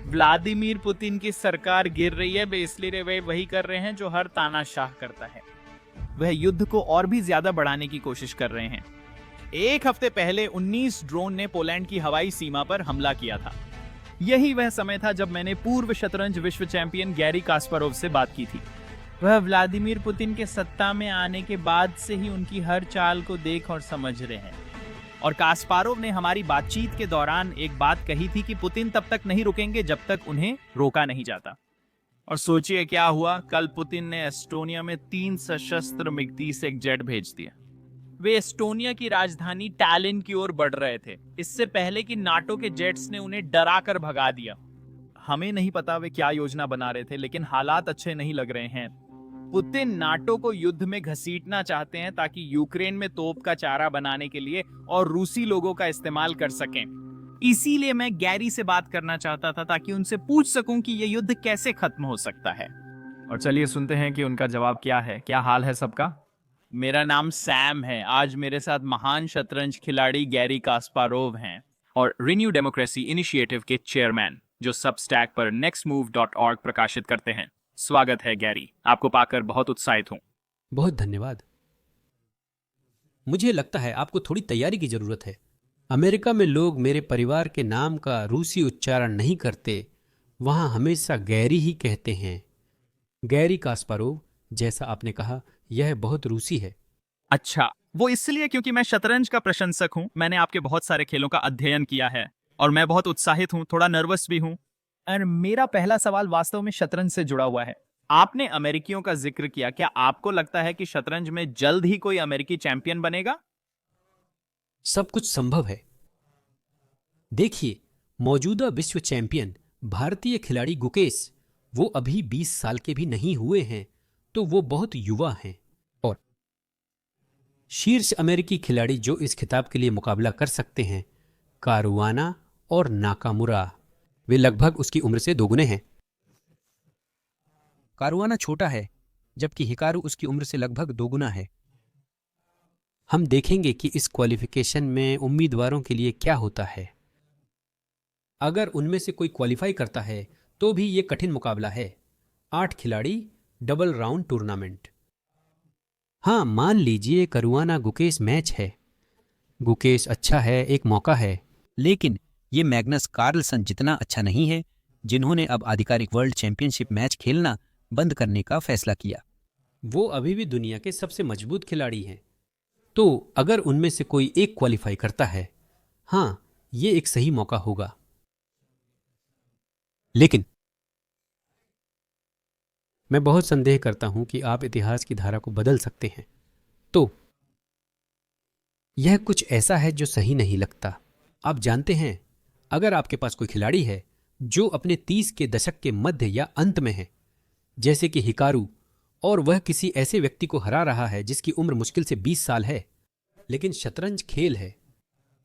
Vladimir Putin की सरकार गिर रही है, इसलिए वे वही कर रहे हैं जो हर तानाशाह करता है। वह युद्ध को और भी ज्यादा बढ़ाने की कोशिश कर रहे हैं। एक हफ्ते पहले 19 ड्रोन ने पोलैंड की हवाई सीमा पर हमला किया था। यही वह समय था जब मैंने पूर्व शतरंज विश्व चैंपियन गैरी कास्पारोव से बात की थी। वह व्लादिमीर पुतिन के सत्ता में आने के बाद से ही उनकी हर चाल को देख और समझ रहे हैं। और कास्पारोव ने हमारी बातचीत के दौरान एक बात कही थी कि पुतिन तब तक नहीं रुकेंगे जब तक उन्हें रोका नहीं जाता। और सोचिए क्या हुआ। कल पुतिन ने एस्टोनिया में 3 सशस्त्र मिग-30 जेट भेज दिए। वे एस्टोनिया की राजधानी टैलिन की ओर बढ़ रहे थे, इससे पहले कि नाटो के जेट्स ने उन्हें डरा कर भगा दिया। हमें नहीं पता वे क्या योजना बना रहे थे, लेकिन हालात अच्छे नहीं लग रहे हैं। पुतिन नाटो को युद्ध में घसीटना चाहते हैं ताकि यूक्रेन में तोप का चारा बनाने के लिए और रूसी लोगों का इस्तेमाल कर सकें। इसीलिए मैं गैरी से बात करना चाहता था ताकि उनसे पूछ सकूं कि यह युद्ध कैसे खत्म हो सकता है। और चलिए सुनते हैं कि उनका जवाब क्या है। क्या हाल है सबका? मेरा नाम सैम है। आज मेरे साथ महान शतरंज खिलाड़ी गैरी कास्पारोव हैं और रिन्यू डेमोक्रेसी इनिशिएटिव के चेयरमैन, जो सबस्टैक पर nextmove.org प्रकाशित करते हैं। स्वागत है गैरी, आपको पाकर बहुत उत्साहित हूं। बहुत धन्यवाद। मुझे लगता है आपको थोड़ी तैयारी की जरूरत है। अमेरिका में लोग मेरे परिवार के नाम का रूसी उच्चारण नहीं करते, वहां हमेशा गैरी ही कहते हैं। गैरी कास्पारोव, जैसा आपने कहा, यह बहुत रूसी है। अच्छा, वो इसलिए क्योंकि मैं शतरंज का प्रशंसक हूं। मैंने आपके बहुत सारे खेलों का अध्ययन किया है और मैं बहुत उत्साहित हूं, थोड़ा नर्वस भी हूं। और मेरा पहला सवाल वास्तव में शतरंज से जुड़ा हुआ है। आपने अमेरिकियों का जिक्र किया, क्या आपको लगता है कि शतरंज में जल्द ही कोई अमेरिकी चैंपियन बनेगा? सब कुछ संभव है। देखिए, मौजूदा विश्व चैंपियन भारतीय खिलाड़ी गुकेश, वो अभी 20 साल के भी नहीं हुए हैं, तो वो बहुत युवा हैं। और शीर्ष अमेरिकी खिलाड़ी जो इस खिताब के लिए मुकाबला कर सकते हैं, कारुआना और नाकामुरा, वे लगभग उसकी उम्र से दोगुने हैं। कारुआना छोटा है, जबकि हिकारू उसकी उम्र से लगभग दोगुना है। हम देखेंगे कि इस क्वालिफिकेशन में उम्मीदवारों के लिए क्या होता है। अगर उनमें से कोई क्वालिफाई करता है तो भी ये कठिन मुकाबला है। 8 खिलाड़ी, डबल राउंड टूर्नामेंट। हाँ, मान लीजिए करुआना गुकेश मैच है। गुकेश अच्छा है, एक मौका है। लेकिन ये मैग्नस कार्लसन जितना अच्छा नहीं है, जिन्होंने अब आधिकारिक वर्ल्ड चैंपियनशिप मैच खेलना बंद करने का फैसला किया। वो अभी भी दुनिया के सबसे मजबूत खिलाड़ी हैं। तो अगर उनमें से कोई एक क्वालिफाई करता है, हाँ, ये एक सही मौका होगा। लेकिन मैं बहुत संदेह करता हूं कि आप इतिहास की धारा को बदल सकते हैं। तो यह कुछ ऐसा है जो सही नहीं लगता। आप जानते हैं, अगर आपके पास कोई खिलाड़ी है जो अपने 30 के दशक के मध्य या अंत में है, जैसे कि हिकारू, और वह किसी ऐसे व्यक्ति को हरा रहा है जिसकी उम्र मुश्किल से 20 साल है, लेकिन शतरंज खेल है।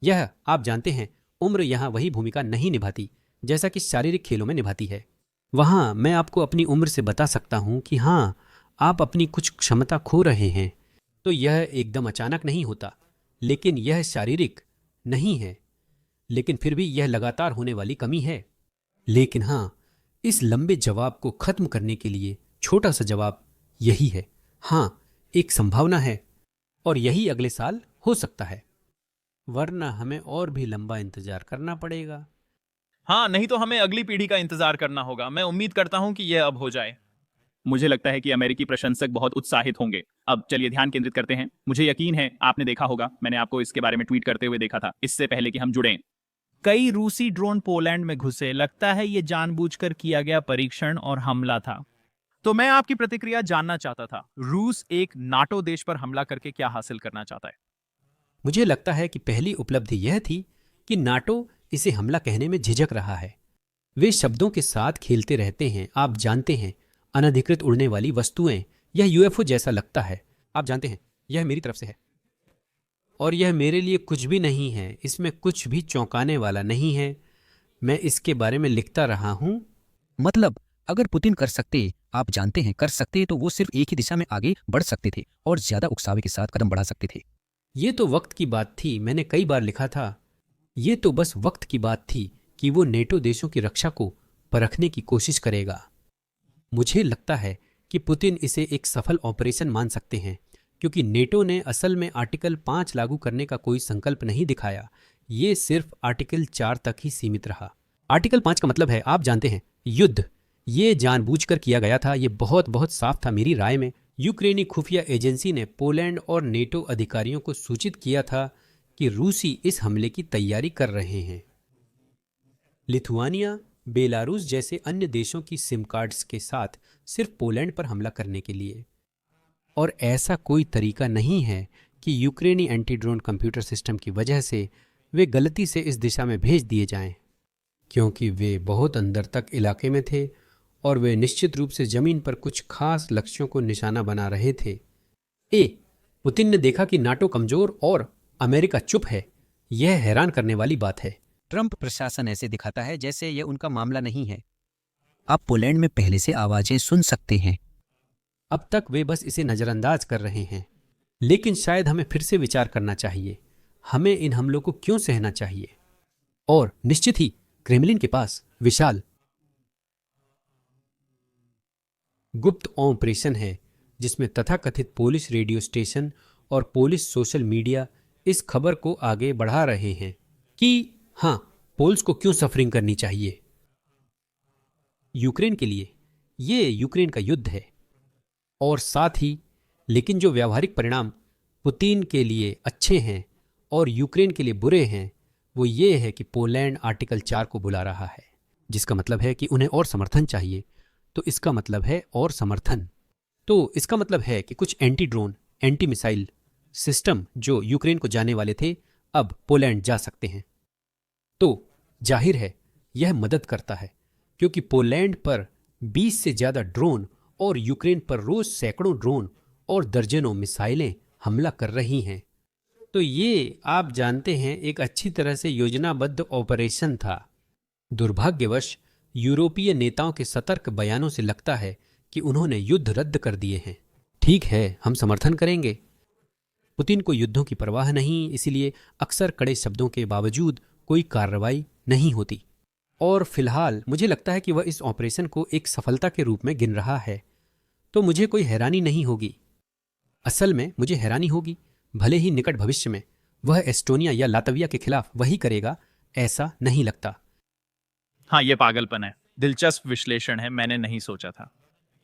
यह आप जानते हैं, उम्र यहां वही भूमिका नहीं निभाती जैसा कि शारीरिक खेलों में निभाती है। वहां मैं आपको अपनी उम्र से बता सकता हूं कि हाँ, आप अपनी कुछ क्षमता खो रहे हैं। तो यह एकदम अचानक नहीं होता, लेकिन यह शारीरिक नहीं है, लेकिन फिर भी यह लगातार होने वाली कमी है। लेकिन हाँ, इस लंबे जवाब को खत्म करने के लिए छोटा सा जवाब यही है, हाँ, एक संभावना है, और यही अगले साल हो सकता है, वरना हमें और भी लंबा इंतजार करना पड़ेगा। हाँ, नहीं तो हमें अगली पीढ़ी का इंतजार करना होगा। मैं उम्मीद करता हूं कि यह अब हो जाए। मुझे लगता है कि अमेरिकी प्रशंसक बहुत उत्साहित होंगे। अब चलिए ध्यान केंद्रित करते हैं। मुझे यकीन है आपने देखा होगा, मैंने आपको इसके बारे में ट्वीट करते हुए देखा था इससे पहले कि हम जुड़ें। कई रूसी ड्रोन पोलैंड में घुसे। लगता है ये जानबूझकर किया गया परीक्षण और हमला था। तो मैं आपकी प्रतिक्रिया जानना चाहता था। रूस एक नाटो देश पर हमला करके क्या हासिल करना चाहता है? मुझे लगता है कि पहली उपलब्धि यह थी कि नाटो इसे हमला कहने में झिझक रहा है। वे शब्दों के साथ खेलते रहते हैं। आप जानते हैं, अनधिकृत उड़ने वाली वस्तुएं, यह यूएफओ जैसा लगता है। आप जानते हैं, यह मेरी तरफ से है और यह मेरे लिए कुछ भी नहीं है। इसमें कुछ भी चौंकाने वाला नहीं है। मैं इसके बारे में लिखता रहा हूं। मतलब अगर पुतिन कर सकते, आप जानते हैं कर सकते, तो वो सिर्फ एक ही दिशा में आगे बढ़ सकते थे और ज्यादा उकसावे के साथ कदम बढ़ा सकते थे। ये तो वक्त की बात थी। मैंने कई बार लिखा था, ये तो बस वक्त की बात थी कि वो नेटो देशों की रक्षा को परखने की कोशिश करेगा। मुझे लगता है कि पुतिन इसे एक सफल ऑपरेशन मान सकते हैं, क्योंकि नेटो ने असल में आर्टिकल 5 लागू करने का कोई संकल्प नहीं दिखाया। ये सिर्फ आर्टिकल 4 तक ही सीमित रहा। आर्टिकल 5 का मतलब है, आप जानते हैं, युद्ध। ये जानबूझकर किया गया था, ये बहुत बहुत साफ था मेरी राय में। यूक्रेनी खुफिया एजेंसी ने पोलैंड और नेटो अधिकारियों को सूचित किया था कि रूसी इस हमले की तैयारी कर रहे हैं। लिथुआनिया, बेलारूस जैसे अन्य देशों की सिम कार्ड्स के साथ सिर्फ पोलैंड पर हमला करने के लिए। और ऐसा कोई तरीका नहीं है कि यूक्रेनी एंटी ड्रोन कंप्यूटर सिस्टम की वजह से वे गलती से इस दिशा में भेज दिए जाएं, क्योंकि वे बहुत अंदर तक इलाके में थे और वे निश्चित रूप से जमीन पर कुछ खास लक्ष्यों को निशाना बना रहे थे। पुतिन ने देखा कि नाटो कमजोर और अमेरिका चुप है। यह हैरान करने वाली बात है। ट्रंप प्रशासन ऐसे दिखाता है जैसे यह उनका मामला नहीं है। आप पोलैंड में पहले से आवाजें सुन सकते हैं। अब तक वे बस इसे नजरअंदाज कर रहे हैं, लेकिन शायद हमें फिर से विचार करना चाहिए। हमें इन हमलों को क्यों सहना चाहिए? और निश्चित ही क्रेमलिन के पास विशाल गुप्त ऑपरेशन है, जिसमें तथाकथित पोलिश रेडियो स्टेशन और पोलिश सोशल मीडिया इस खबर को आगे बढ़ा रहे हैं कि हाँ, पोल्स को क्यों सफरिंग करनी चाहिए। यूक्रेन के लिए ये यूक्रेन का युद्ध है, और साथ ही लेकिन जो व्यावहारिक परिणाम पुतिन के लिए अच्छे हैं और यूक्रेन के लिए बुरे हैं, वो ये है कि पोलैंड आर्टिकल 4 को बुला रहा है, जिसका मतलब है कि उन्हें और समर्थन चाहिए। तो इसका मतलब है और समर्थन। तो इसका मतलब है कि कुछ anti drone, anti missile system जो यूक्रेन को जाने वाले थे, अब पोलैंड जा सकते हैं। तो जाहिर है यह मदद करता है, क्योंकि पोलैंड पर 20 से ज्यादा ड्रोन और यूक्रेन पर रोज सैकड़ों ड्रोन और दर्जनों मिसाइलें हमला कर रही हैं। तो ये आप जानते हैं एक अच्छी तरह से योजनाबद्ध ऑपरेशन था। दुर्भाग्यवश यूरोपीय नेताओं के सतर्क बयानों से लगता है कि उन्होंने युद्ध रद्द कर दिए हैं। ठीक है, हम समर्थन करेंगे। पुतिन को युद्धों की परवाह नहीं, इसीलिए अक्सर कड़े शब्दों के बावजूद कोई कार्रवाई नहीं होती। और फिलहाल मुझे लगता है कि वह इस ऑपरेशन को एक सफलता के रूप में गिन रहा है। तो मुझे कोई हैरानी नहीं होगी। असल में मुझे हैरानी होगी, भले ही निकट भविष्य में वह एस्टोनिया या लातविया के खिलाफ वही करेगा, ऐसा नहीं लगता। हाँ, ये पागलपन है। दिलचस्प विश्लेषण है, मैंने नहीं सोचा था।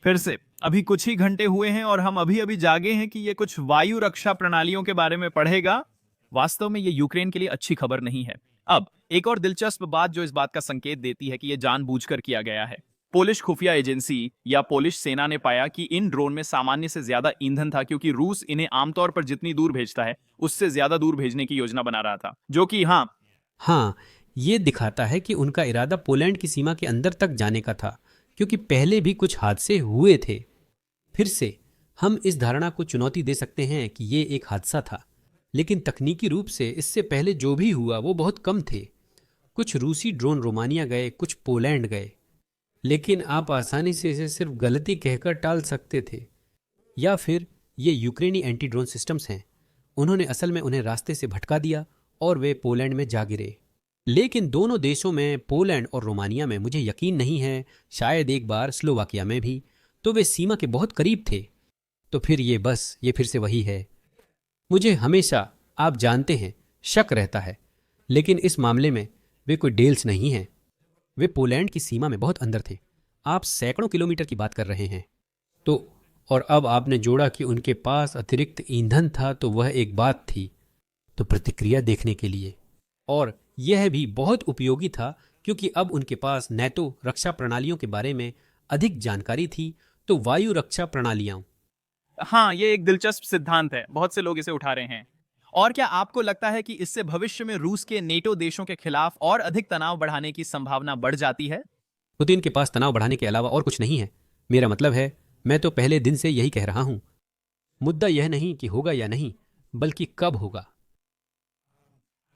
फिर से अभी कुछ ही घंटे हुए हैं और हम अभी अभी जागे हैं कि ये कुछ वायु रक्षा प्रणालियों के बारे में पढ़ेगा। वास्तव में ये यूक्रेन के लिए अच्छी खबर नहीं है। अब एक और दिलचस्प बात जो इस बात का संकेत देती है कि यह जानबूझकर किया गया है। पोलिश खुफिया एजेंसी या पोलिश सेना ने पाया कि इन ड्रोन में सामान्य से ज्यादा ईंधन था, क्योंकि रूस इन्हें आमतौर पर जितनी दूर भेजता है उससे ज्यादा दूर भेजने की योजना बना रहा था, जो कि हाँ, ये दिखाता है कि उनका इरादा पोलैंड की सीमा के अंदर तक जाने का था, क्योंकि पहले भी कुछ हादसे हुए थे। फिर से हम इस धारणा को चुनौती दे सकते हैं कि ये एक हादसा था, लेकिन तकनीकी रूप से इससे पहले जो भी हुआ वो बहुत कम थे। कुछ रूसी ड्रोन रोमानिया गए, कुछ पोलैंड गए, लेकिन आप आसानी से इसे सिर्फ गलती कहकर टाल सकते थे। या फिर ये यूक्रेनी एंटी ड्रोन सिस्टम्स हैं, उन्होंने असल में उन्हें रास्ते से भटका दिया और वे पोलैंड में जा गिरे। लेकिन दोनों देशों में, पोलैंड और रोमानिया में, मुझे यकीन नहीं है, शायद एक बार स्लोवाकिया में भी, तो वे सीमा के बहुत करीब थे। तो फिर ये फिर से वही है। मुझे हमेशा, आप जानते हैं, शक रहता है, लेकिन इस मामले में वे कोई डेल्स नहीं हैं। वे पोलैंड की सीमा में बहुत अंदर थे। आप सैकड़ों किलोमीटर की बात कर रहे हैं। तो और अब आपने जोड़ा कि उनके पास अतिरिक्त ईंधन था, तो वह एक बात थी। तो प्रतिक्रिया देखने के लिए, और यह भी बहुत उपयोगी था, क्योंकि अब उनके पास नेटो रक्षा प्रणालियों के बारे में अधिक जानकारी थी। तो वायु रक्षा प्रणालियां, हाँ, ये एक दिलचस्प सिद्धांत है, बहुत से लोग इसे उठा रहे हैं। और क्या आपको लगता है कि इससे भविष्य में रूस के नेटो देशों के खिलाफ और अधिक तनाव बढ़ाने की संभावना बढ़ जाती है? पुतिन के पास तनाव बढ़ाने के अलावा और कुछ नहीं है। मेरा मतलब है, मैं तो पहले दिन से यही कह रहा हूं। मुद्दा यह नहीं कि होगा या नहीं, बल्कि कब होगा।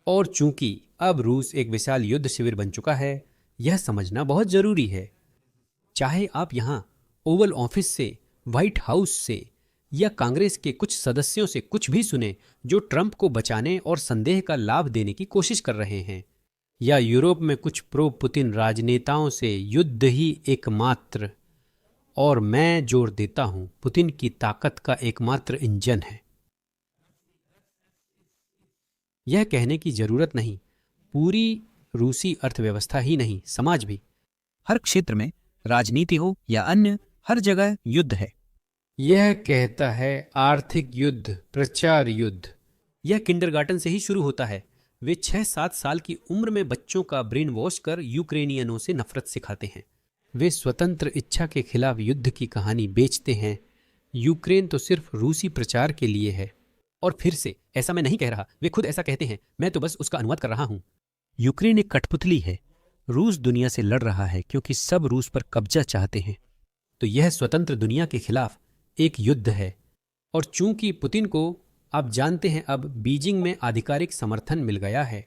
और चूंकि अब रूस एक विशाल युद्ध शिविर बन चुका है, यह समझना बहुत जरूरी है। चाहे आप यहां ओवल ऑफिस से, व्हाइट हाउस से या कांग्रेस के कुछ सदस्यों से कुछ भी सुने जो ट्रंप को बचाने और संदेह का लाभ देने की कोशिश कर रहे हैं, या यूरोप में कुछ प्रो पुतिन राजनेताओं से युद्ध ही एकमात्र, और मैं जोर देता हूं, पुतिन की ताकत का एकमात्र इंजन है। यह कहने की जरूरत नहीं, पूरी रूसी अर्थव्यवस्था ही नहीं, समाज भी। हर क्षेत्र में, राजनीति हो या अन्य, हर जगह युद्ध है। यह कहता है आर्थिक युद्ध, प्रचार युद्ध। यह किंडरगार्टन से ही शुरू होता है। वे 6-7 साल की उम्र में बच्चों का ब्रेन वॉश कर यूक्रेनियनों से नफरत सिखाते हैं। वे स्वतंत्र इच्छा के खिलाफ युद्ध की कहानी बेचते हैं। यूक्रेन तो सिर्फ रूसी प्रचार के लिए है। और फिर से, ऐसा मैं नहीं कह रहा, वे खुद ऐसा कहते हैं, मैं तो बस उसका अनुवाद कर रहा हूं। यूक्रेन एक कठपुतली है। रूस दुनिया से लड़ रहा है क्योंकि सब रूस पर कब्जा चाहते हैं। तो यह स्वतंत्र दुनिया के खिलाफ एक युद्ध है। और चूंकि पुतिन को, आप जानते हैं, अब बीजिंग में आधिकारिक समर्थन मिल गया है,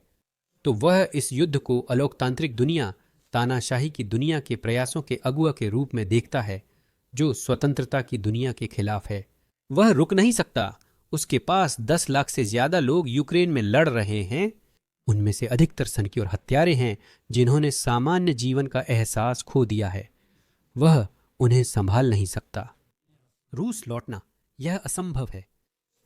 तो वह इस युद्ध को अलोकतांत्रिक दुनिया, तानाशाही की दुनिया के प्रयासों के अगुआ के रूप में देखता है, जो स्वतंत्रता की दुनिया के खिलाफ है। वह रुक नहीं सकता। उसके पास 10 लाख से ज्यादा लोग यूक्रेन में लड़ रहे हैं। उनमें से अधिकतर सनकी और हत्यारे हैं जिन्होंने सामान्य जीवन का एहसास खो दिया है। वह उन्हें संभाल नहीं सकता। रूस लौटना, यह असंभव है।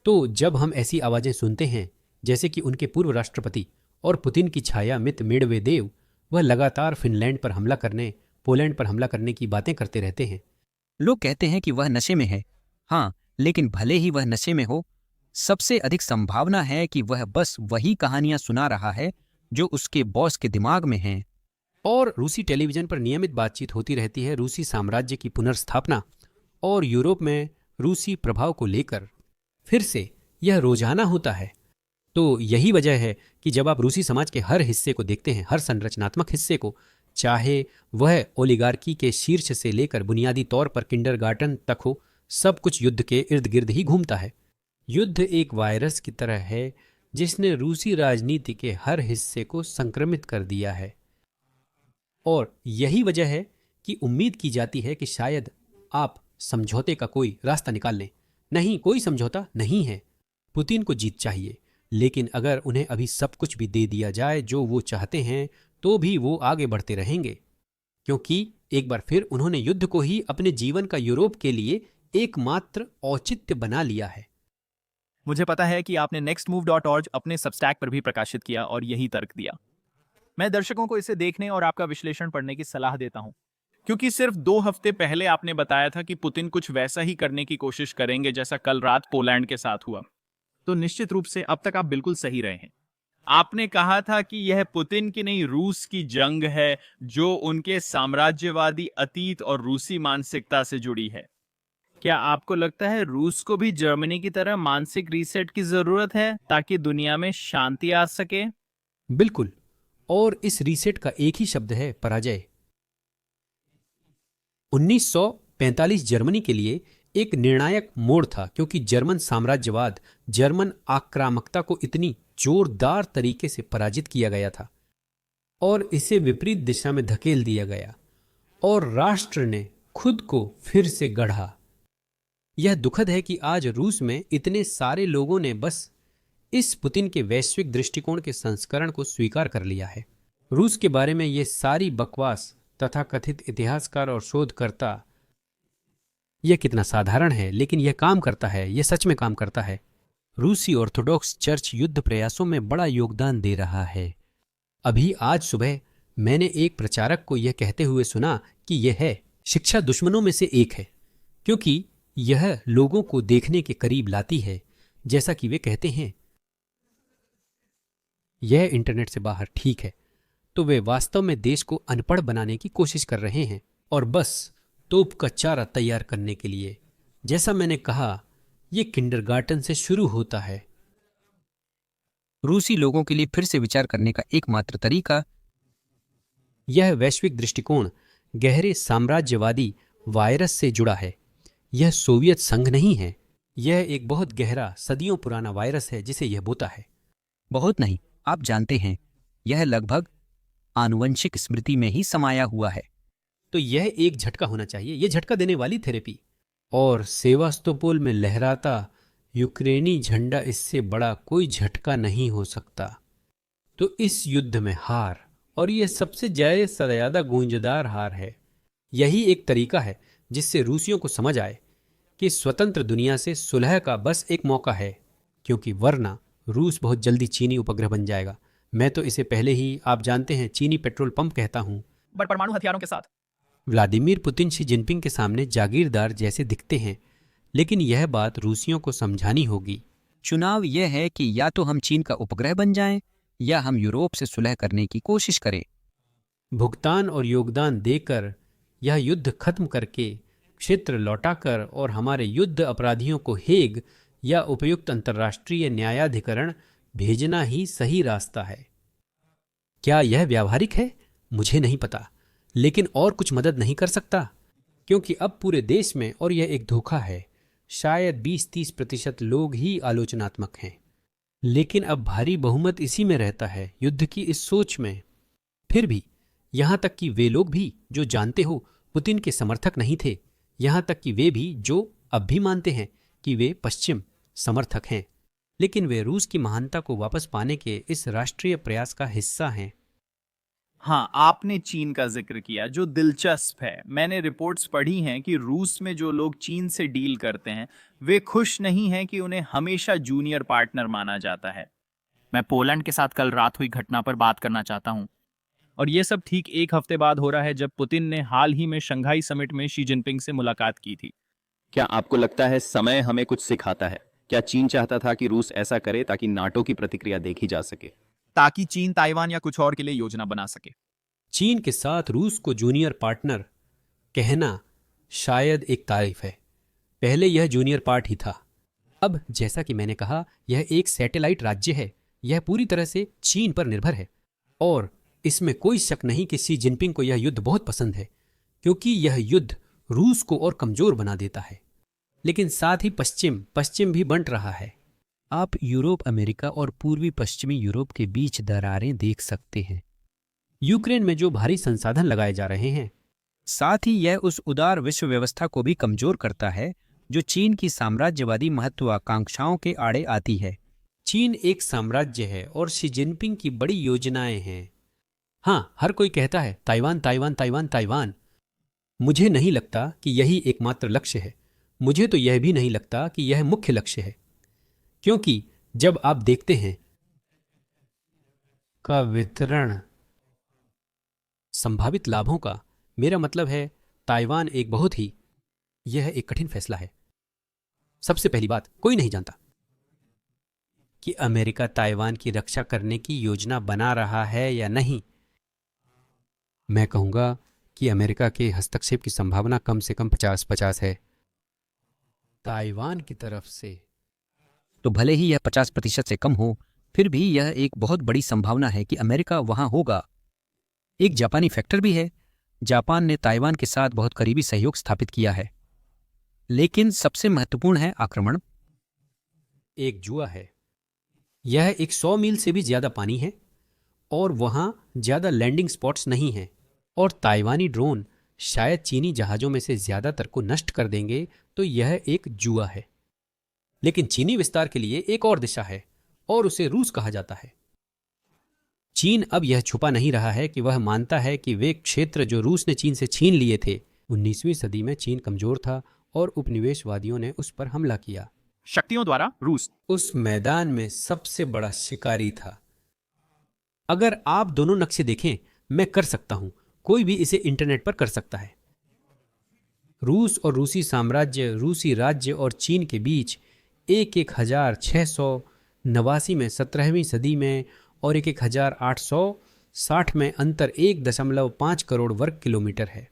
तो जब हम ऐसी आवाजें सुनते हैं, जैसे कि उनके पूर्व राष्ट्रपति और पुतिन की छाया मित्र मेडवेदेव, वह लगातार फिनलैंड पर हमला करने, पोलैंड पर हमला करने की बातें करते रहते हैं। लोग कहते हैं कि वह नशे में है। हाँ, लेकिन भले ही वह नशे में हो, सबसे अधिक संभावना है कि वह बस वही कहानियां सुना रहा है जो उसके बॉस के दिमाग में हैं। और रूसी टेलीविजन पर नियमित बातचीत होती रहती है रूसी साम्राज्य की पुनर्स्थापना और यूरोप में रूसी प्रभाव को लेकर। फिर से यह रोजाना होता है। तो यही वजह है कि जब आप रूसी समाज के हर हिस्से को देखते हैं, हर संरचनात्मक हिस्से को, चाहे वह ओलिगार्की के शीर्ष से लेकर बुनियादी तौर पर किंडरगार्टन तक हो, सब कुछ युद्ध के इर्द गिर्द ही घूमता है। युद्ध एक वायरस की तरह है जिसने रूसी राजनीति के हर हिस्से को संक्रमित कर दिया है। और यही वजह है कि उम्मीद की जाती है कि शायद आप समझौते का कोई रास्ता निकाल लें। नहीं, कोई समझौता नहीं है। पुतिन को जीत चाहिए, लेकिन अगर उन्हें अभी सब कुछ भी दे दिया जाए जो वो चाहते हैं, तो भी वो आगे बढ़ते रहेंगे, क्योंकि एक बार फिर उन्होंने युद्ध को ही अपने जीवन का यूरोप के लिए एकमात्र औचित्य बना लिया है। मुझे पता है कि आपने nextmove.org अपने सबस्टैक पर भी प्रकाशित किया और यही तर्क दिया। मैं दर्शकों को इसे देखने और आपका विश्लेषण पढ़ने की सलाह देता हूं, क्योंकि सिर्फ 2 हफ्ते पहले आपने बताया था कि पुतिन कुछ वैसा ही करने की कोशिश करेंगे जैसा कल रात पोलैंड के साथ हुआ। तो निश्चित रूप से अब तक आप बिल्कुल सही रहे हैं। आपने कहा था कि यह पुतिन की नहीं, रूस की जंग है जो उनके साम्राज्यवादी अतीत और रूसी मानसिकता से जुड़ी है। क्या आपको लगता है रूस को भी जर्मनी की तरह मानसिक रीसेट की जरूरत है ताकि दुनिया में शांति आ सके? बिल्कुल, और इस रीसेट का एक ही शब्द है, पराजय। 1945 जर्मनी के लिए एक निर्णायक मोड़ था, क्योंकि जर्मन साम्राज्यवाद, जर्मन आक्रामकता को इतनी जोरदार तरीके से पराजित किया गया था और इसे विपरीत दिशा में धकेल दिया गया, और राष्ट्र ने खुद को फिर से गढ़ा। यह दुखद है कि आज रूस में इतने सारे लोगों ने बस इस पुतिन के वैश्विक दृष्टिकोण के संस्करण को स्वीकार कर लिया है। रूस के बारे में ये सारी बकवास तथा कथित इतिहासकार और शोधकर्ता, यह कितना साधारण है, लेकिन यह काम करता है, यह सच में काम करता है। रूसी ऑर्थोडॉक्स चर्च युद्ध प्रयासों में बड़ा योगदान दे रहा है। अभी आज सुबह मैंने एक प्रचारक को यह कहते हुए सुना कि यह है शिक्षा दुश्मनों में से एक है, क्योंकि यह लोगों को देखने के करीब लाती है। जैसा कि वे कहते हैं, यह इंटरनेट से बाहर ठीक है, तो वे वास्तव में देश को अनपढ़ बनाने की कोशिश कर रहे हैं, और बस तोप का चारा तैयार करने के लिए। जैसा मैंने कहा, यह किंडरगार्टन से शुरू होता है। रूसी लोगों के लिए फिर से विचार करने का एकमात्र तरीका, यह वैश्विक दृष्टिकोण गहरे साम्राज्यवादी वायरस से जुड़ा है। यह सोवियत संघ नहीं है। यह एक बहुत गहरा, सदियों पुराना वायरस है जिसे यह बोता है। बहुत नहीं, आप जानते हैं, यह लगभग आनुवंशिक स्मृति में ही समाया हुआ है। तो यह एक झटका होना चाहिए, यह झटका देने वाली थेरेपी। और सेवास्तोपोल में लहराता यूक्रेनी झंडा, इससे बड़ा कोई झटका नहीं हो सकता। तो इस युद्ध में हार और यह सबसे ज्यादा गूंजदार हार है। यही एक तरीका है जिससे रूसियों को समझ आए कि स्वतंत्र दुनिया से सुलह का बस एक मौका है, क्योंकि वरना रूस बहुत जल्दी चीनी उपग्रह बन जाएगा। मैं तो इसे पहले ही, आप जानते हैं, चीनी पेट्रोल पंप कहता हूं। बट परमाणु हथियारों के साथ व्लादिमीर पुतिन शी जिनपिंग के सामने जागीरदार जैसे दिखते हैं, लेकिन यह बात रूसियों को समझानी होगी। चुनाव यह है कि या तो हम चीन का उपग्रह बन जाएं या हम यूरोप से सुलह करने की कोशिश करें। भुगतान और योगदान देकर, यह युद्ध खत्म करके, क्षेत्र लौटाकर और हमारे युद्ध अपराधियों को हेग या उपयुक्त अंतर्राष्ट्रीय न्यायाधिकरण भेजना ही सही रास्ता है। क्या यह व्यावहारिक है? मुझे नहीं पता, लेकिन और कुछ मदद नहीं कर सकता, क्योंकि अब पूरे देश में, और यह एक धोखा है, शायद 20-30% लोग ही आलोचनात्मक हैं, लेकिन अब भारी बहुमत इसी में रहता है, युद्ध की इस सोच में। फिर भी यहां तक कि वे लोग भी जो जानते हो पुतिन के समर्थक नहीं थे, यहां तक कि वे भी जो अब भी मानते हैं कि वे पश्चिम समर्थक हैं, लेकिन वे रूस की महानता को वापस पाने के इस राष्ट्रीय प्रयास का हिस्सा हैं। हाँ, आपने चीन का जिक्र किया, जो दिलचस्प है। मैंने रिपोर्ट्स पढ़ी हैं कि रूस में जो लोग चीन से डील करते हैं वे खुश नहीं हैं कि उन्हें हमेशा जूनियर पार्टनर माना जाता है। मैं पोलैंड के साथ कल रात हुई घटना पर बात करना चाहता हूं, और ये सब ठीक एक हफ्ते बाद हो रहा है जब पुतिन ने हाल ही में शंघाई समिट में शी जिनपिंग से मुलाकात की थी। क्या आपको लगता है समय हमें कुछ सिखाता है? क्या चीन चाहता था कि रूस ऐसा करे ताकि नाटो की प्रतिक्रिया देखी जा सके, ताकि चीन ताइवान या कुछ और के लिए योजना बना सके? चीन के साथ रूस को जूनियर पार्टनर कहना शायद एक तारीफ है। पहले यह जूनियर पार्ट ही था। अब जैसा कि मैंने कहा, यह एक सैटेलाइट राज्य है। यह पूरी तरह से चीन पर निर्भर है, और इसमें कोई शक नहीं कि शी जिनपिंग को यह युद्ध बहुत पसंद है, क्योंकि यह युद्ध रूस को और कमजोर बना देता है। लेकिन साथ ही पश्चिम भी बंट रहा है। आप यूरोप, अमेरिका और पूर्वी पश्चिमी यूरोप के बीच दरारें देख सकते हैं। यूक्रेन में जो भारी संसाधन लगाए जा रहे हैं, साथ ही यह उस उदार विश्व व्यवस्था को भी कमजोर करता है जो चीन की साम्राज्यवादी महत्वाकांक्षाओं के आड़े आती है। चीन एक साम्राज्य है और शी जिनपिंग की बड़ी योजनाएं हैं। हाँ, हर कोई कहता है ताइवान ताइवान ताइवान ताइवान। मुझे नहीं लगता कि यही एकमात्र लक्ष्य है। मुझे तो यह भी नहीं लगता कि यह मुख्य लक्ष्य है, क्योंकि जब आप देखते हैं का वितरण, संभावित लाभों का, मेरा मतलब है ताइवान एक बहुत ही, यह एक कठिन फैसला है। सबसे पहली बात, कोई नहीं जानता कि अमेरिका ताइवान की रक्षा करने की योजना बना रहा है या नहीं। मैं कहूंगा कि अमेरिका के हस्तक्षेप की संभावना कम से कम 50-50 है ताइवान की तरफ से। तो भले ही यह 50% से कम हो, फिर भी यह एक बहुत बड़ी संभावना है कि अमेरिका वहां होगा। एक जापानी फैक्टर भी है। जापान ने ताइवान के साथ बहुत करीबी सहयोग स्थापित किया है। लेकिन सबसे महत्वपूर्ण है आक्रमण। एक जुआ है। यह एक 100 मील से भी ज्यादा पानी है, और वहां ज्यादा लैंडिंग स्पॉट्स नहीं हैं, और ताइवानी ड्रोन शायद चीनी जहाजों में से ज्यादातर को नष्ट कर देंगे। तो यह एक जुआ है। लेकिन चीनी विस्तार के लिए एक और दिशा है, और उसे रूस कहा जाता है। चीन अब यह छुपा नहीं रहा है कि वह मानता है कि वे क्षेत्र जो रूस ने चीन से छीन लिए थे, 19वीं सदी में चीन कमजोर था और उपनिवेशवादियों ने उस पर हमला किया। शक्तियों द्वारा रूस उस मैदान में सबसे बड़ा शिकारी था। अगर आप दोनों नक्शे देखें, मैं कर सकता हूं, कोई भी इसे इंटरनेट पर कर सकता है। रूस और रूसी साम्राज्य, रूसी राज्य और चीन के बीच 1689 में 17वीं सदी में और 1860 में अंतर 1.5 करोड़ वर्ग किलोमीटर है।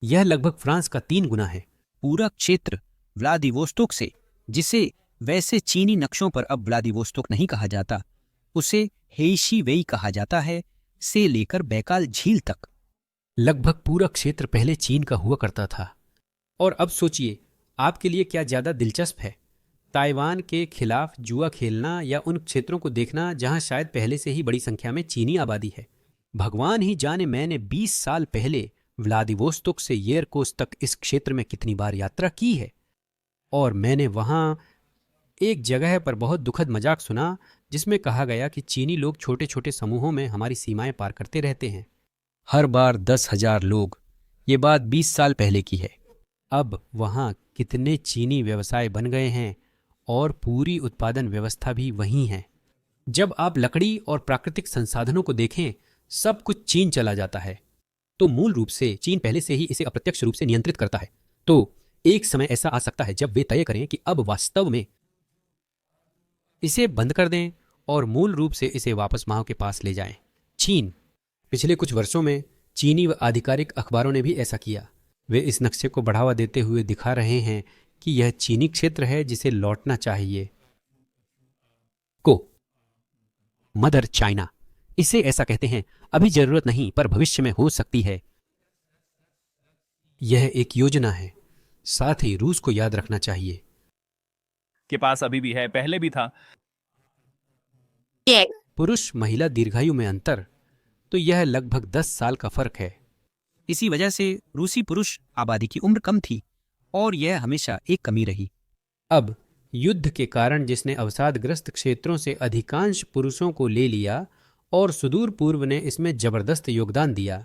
यह लगभग फ्रांस का 3 गुना है। पूरा क्षेत्र व्लादिवोस्तोक से, जिसे वैसे चीनी नक्शों पर अब व्लादिवोस्तोक नहीं कहा जाता, उसे हेइशी वेई कहा जाता है, से लेकर बैकाल झील तक। लगभग पूरा क्षेत्र पहले चीन का हुआ करता था। और अब सोचिए, आपके लिए क्या ज्यादा दिलचस्प है, ताइवान के खिलाफ जुआ खेलना या उन क्षेत्रों को देखना जहां शायद पहले से ही बड़ी संख्या में चीनी आबादी है? भगवान ही जाने मैंने 20 साल पहले व्लादिवोस्तोक से येरकोस तक इस क्षेत्र में कितनी बार यात्रा की है, और मैंने वहां एक जगह पर बहुत दुखद मजाक सुना जिसमें कहा गया कि चीनी लोग छोटे छोटे समूहों में हमारी सीमाएं पार करते रहते हैं। हर बार 10,000 लोग। ये बात 20 साल पहले की है। अब वहाँ कितने चीनी व्यवसाय बन गए हैं और पूरी उत्पादन व्यवस्था भी वहीं है। जब आप लकड़ी और प्राकृतिक संसाधनों को देखें, सब कुछ चीन चला जाता है। तो मूल रूप से चीन पहले से ही इसे अप्रत्यक्ष रूप से नियंत्रित करता है। तो एक समय ऐसा आ सकता है जब वे तय करें कि अब वास्तव में इसे बंद कर दें और मूल रूप से इसे वापस माओ के पास ले जाएं। चीन पिछले कुछ वर्षों में चीनी व आधिकारिक अखबारों ने भी ऐसा किया। वे इस नक्शे को बढ़ावा देते हुए दिखा रहे हैं कि यह चीनी क्षेत्र है जिसे लौटना चाहिए। को मदर चाइना, इसे ऐसा कहते हैं। अभी जरूरत नहीं, पर भविष्य में हो सकती है। यह एक योजना है। साथ ही रूस को याद रखना चाहिए के पास अभी भी है, पहले भी था। पुरुष महिला दीर्घायु में अंतर, तो यह लगभग 10 साल का फर्क है। इसी वजह से रूसी पुरुष आबादी की उम्र कम थी और यह हमेशा एक कमी रही। अब युद्ध के कारण जिसने अवसादग्रस्त क्षेत्रों से अधिकांश पुरुषों को ले लिया और सुदूर पूर्व ने इसमें जबरदस्त योगदान दिया,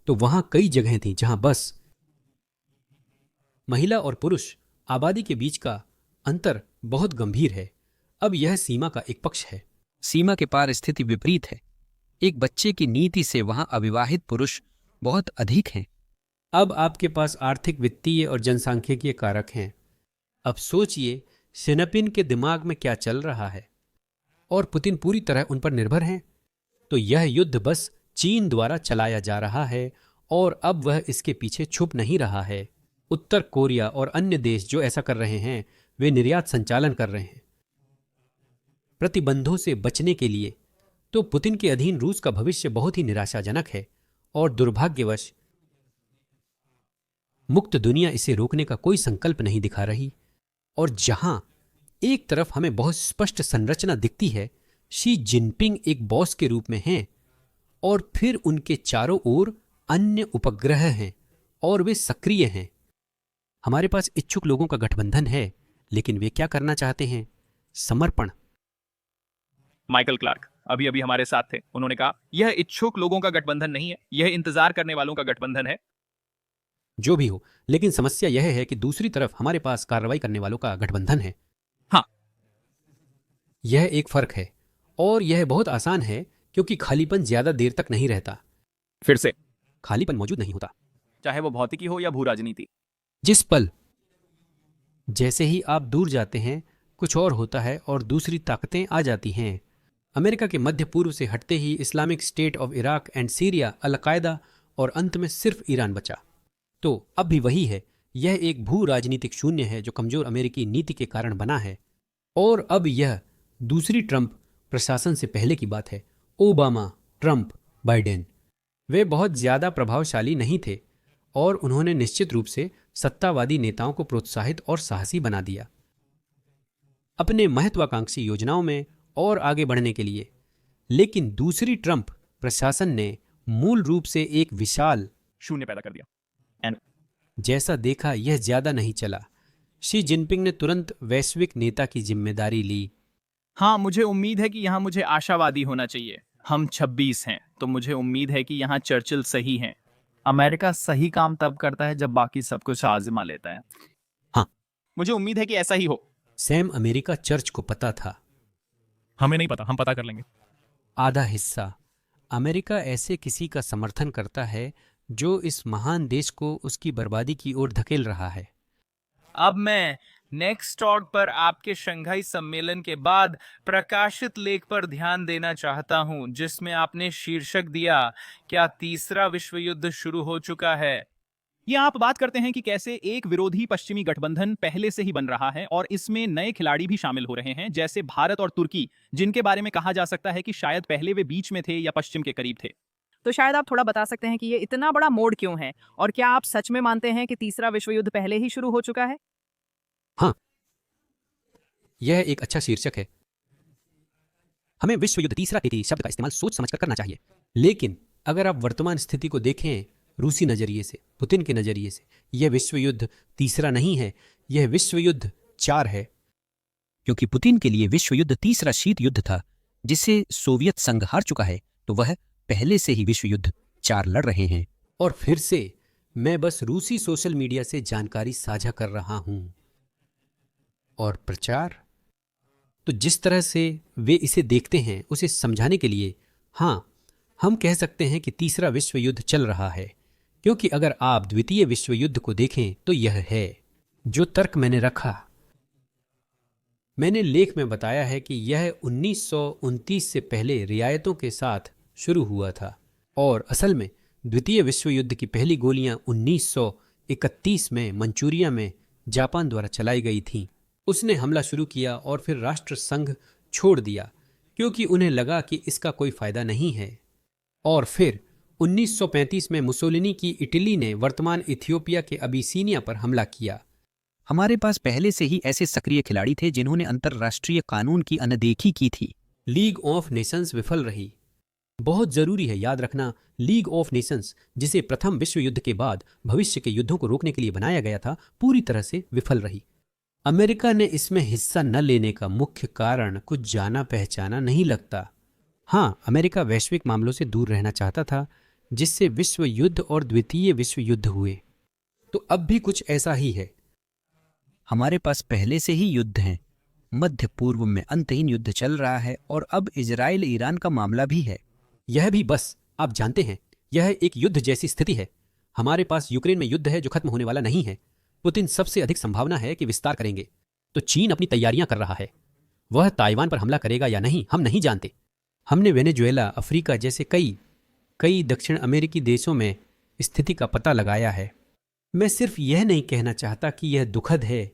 तो वहां कई जगहें थीं जहां बस महिला और पुरुष आबादी के बीच का अंतर बहुत गंभीर है। अब यह सीमा का एक पक्ष है। सीमा के पार स्थिति विपरीत है। एक बच्चे की नीति से वहां अविवाहित पुरुष बहुत अधिक हैं। अब आपके पास आर्थिक, वित्तीय और जनसांख्यिकीय कारक हैं। अब सोचिए शिनपिन के दिमाग में क्या चल रहा है, और पुतिन पूरी तरह उन पर निर्भर हैं। तो यह युद्ध बस चीन द्वारा चलाया जा रहा है और अब वह इसके पीछे छुप नहीं रहा है। उत्तर कोरिया और अन्य देश जो ऐसा कर रहे हैं, वे निर्यात संचालन कर रहे हैं प्रतिबंधों से बचने के लिए। तो पुतिन के अधीन रूस का भविष्य बहुत ही निराशाजनक है और दुर्भाग्यवश मुक्त दुनिया इसे रोकने का कोई संकल्प नहीं दिखा रही। और जहां एक तरफ हमें बहुत स्पष्ट संरचना दिखती है, शी जिनपिंग एक बॉस के रूप में हैं और फिर उनके चारों ओर अन्य उपग्रह हैं और वे सक्रिय हैं। हमारे पास इच्छुक लोगों का गठबंधन है, लेकिन वे क्या करना चाहते हैं? समर्पण। माइकल क्लार्क अभी अभी हमारे साथ थे। उन्होंने कहा यह इच्छुक लोगों का गठबंधन नहीं है, यह इंतजार करने वालों का गठबंधन है। जो भी हो, लेकिन समस्या यह है कि दूसरी तरफ हमारे पास कार्रवाई करने वालों का गठबंधन है। हाँ, यह एक फर्क है और यह बहुत आसान है क्योंकि खालीपन ज्यादा देर तक नहीं रहता। फिर से खालीपन मौजूद नहीं होता, चाहे वो भौतिकी हो या भू राजनीति। जिस पल जैसे ही आप दूर जाते हैं, कुछ और होता है और दूसरी ताकतें आ जाती हैं। अमेरिका के मध्य पूर्व से हटते ही Islamic state of Iraq and Syria, Al Qaeda और अंत में सिर्फ ईरान बचा। तो अब भी वही है। यह एक भू राजनीतिक शून्य है जो कमजोर अमेरिकी नीति के कारण बना है। और अब यह दूसरी ट्रंप प्रशासन से पहले की बात है। ओबामा, ट्रंप, बाइडेन, वे बहुत ज्यादा प्रभावशाली नहीं थे और उन्होंने निश्चित रूप से सत्तावादी नेताओं को प्रोत्साहित और साहसी बना दिया अपने महत्वाकांक्षी योजनाओं में और आगे बढ़ने के लिए। लेकिन दूसरी ट्रंप प्रशासन ने मूल रूप से एक विशाल शून्य पैदा कर दिया। जैसा देखा, यह ज्यादा नहीं चला। शी जिनपिंग ने तुरंत वैश्विक नेता की जिम्मेदारी ली। हाँ, मुझे उम्मीद है कि यहाँ मुझे आशावादी होना चाहिए। हम 26 हैं, तो मुझे उम्मीद है कि यहाँ चर्चिल सही हैं। अमेरिका सही काम तब करता है जब बाकी सब कुछ आजमा लेता है। हाँ, मुझे उम्मीद है कि ऐसा ही हो। सैम, अमेरिका चर्च को पता था। हमें नहीं पता, हम पता कर लेंगे। आधा हिस्सा अमेरिका ऐसे किसी का समर्थन करता है जो इस महान देश को उसकी बर्बादी की ओर धकेल रहा है। अब मैं नेक्स्ट टॉक पर आपके शंघाई सम्मेलन के बाद प्रकाशित लेख पर ध्यान देना चाहता हूं, जिसमें आपने शीर्षक दिया, क्या तीसरा विश्व युद्ध शुरू हो चुका है। ये आप बात करते हैं कि कैसे एक विरोधी पश्चिमी गठबंधन पहले से ही बन रहा है और इसमें नए खिलाड़ी भी शामिल हो रहे हैं, जैसे भारत और तुर्की, जिनके बारे में कहा जा सकता है कि शायद पहले वे बीच में थे या पश्चिम के करीब थे। तो शायद आप थोड़ा बता सकते हैं कि ये इतना बड़ा मोड़ क्यों है, और क्या आप सच में मानते हैं कि तीसरा विश्व युद्ध पहले ही शुरू हो चुका है? हाँ, यह एक अच्छा शीर्षक है। हमें विश्व युद्ध तीसरा शब्द का इस्तेमाल सोच समझकर करना चाहिए। लेकिन अगर आप वर्तमान स्थिति को देखें रूसी नजरिए से, पुतिन के नजरिए से, यह विश्व युद्ध तीसरा नहीं है, यह विश्व युद्ध 4 है। क्योंकि पुतिन के लिए विश्व युद्ध तीसरा शीत युद्ध था, जिससे सोवियत संघ हार चुका है, तो वह पहले से ही विश्व युद्ध 4 लड़ रहे हैं। और फिर से मैं बस रूसी सोशल मीडिया से जानकारी साझा कर रहा हूं। और प्रचार, तो जिस तरह से वे इसे देखते हैं उसे समझाने के लिए, हाँ, हम कह सकते हैं कि तीसरा विश्व युद्ध चल रहा है, क्योंकि अगर आप द्वितीय विश्व युद्ध को देखें तो यह है जो तर्क मैंने रखा। मैंने लेख में बताया है कि यह 1929 से पहले रियायतों के साथ शुरू हुआ था और असल में द्वितीय विश्व युद्ध की पहली गोलियां 1931 में मंचूरिया में जापान द्वारा चलाई गई थीं। उसने हमला शुरू किया और फिर राष्ट्र संघ छोड़ दिया क्योंकि उन्हें लगा कि इसका कोई फायदा नहीं है। और फिर 1935 में मुसोलिनी की इटली ने वर्तमान इथियोपिया के अबिसीनिया पर हमला किया। हमारे पास पहले से ही ऐसे सक्रिय खिलाड़ी थे जिन्होंने अंतर्राष्ट्रीय कानून की अनदेखी की थी। लीग ऑफ नेशंस विफल रही। बहुत जरूरी है याद रखना, लीग ऑफ नेशंस, जिसे प्रथम विश्व युद्ध के बाद भविष्य के युद्धों को रोकने के लिए बनाया गया था, पूरी तरह से विफल रही। अमेरिका ने इसमें हिस्सा न लेने का मुख्य कारण कुछ जाना पहचाना नहीं लगता। हाँ, अमेरिका वैश्विक मामलों से दूर रहना चाहता था, जिससे विश्व युद्ध और द्वितीय विश्व युद्ध हुए। तो अब भी कुछ ऐसा ही है। हमारे पास पहले से ही युद्ध हैं। मध्य पूर्व में अंतहीन युद्ध चल रहा है और अब इजराइल ईरान का मामला भी है। यह भी बस आप जानते हैं, यह एक युद्ध जैसी स्थिति है। हमारे पास यूक्रेन में युद्ध है जो खत्म होने वाला नहीं है। पुतिन सबसे अधिक संभावना है कि विस्तार करेंगे। तो चीन अपनी तैयारियां कर रहा है। वह ताइवान पर हमला करेगा या नहीं हम नहीं जानते। हमने वेनेजुएला, अफ्रीका जैसे कई दक्षिण अमेरिकी देशों में स्थिति का पता लगाया है। मैं सिर्फ यह नहीं कहना चाहता कि यह दुखद है।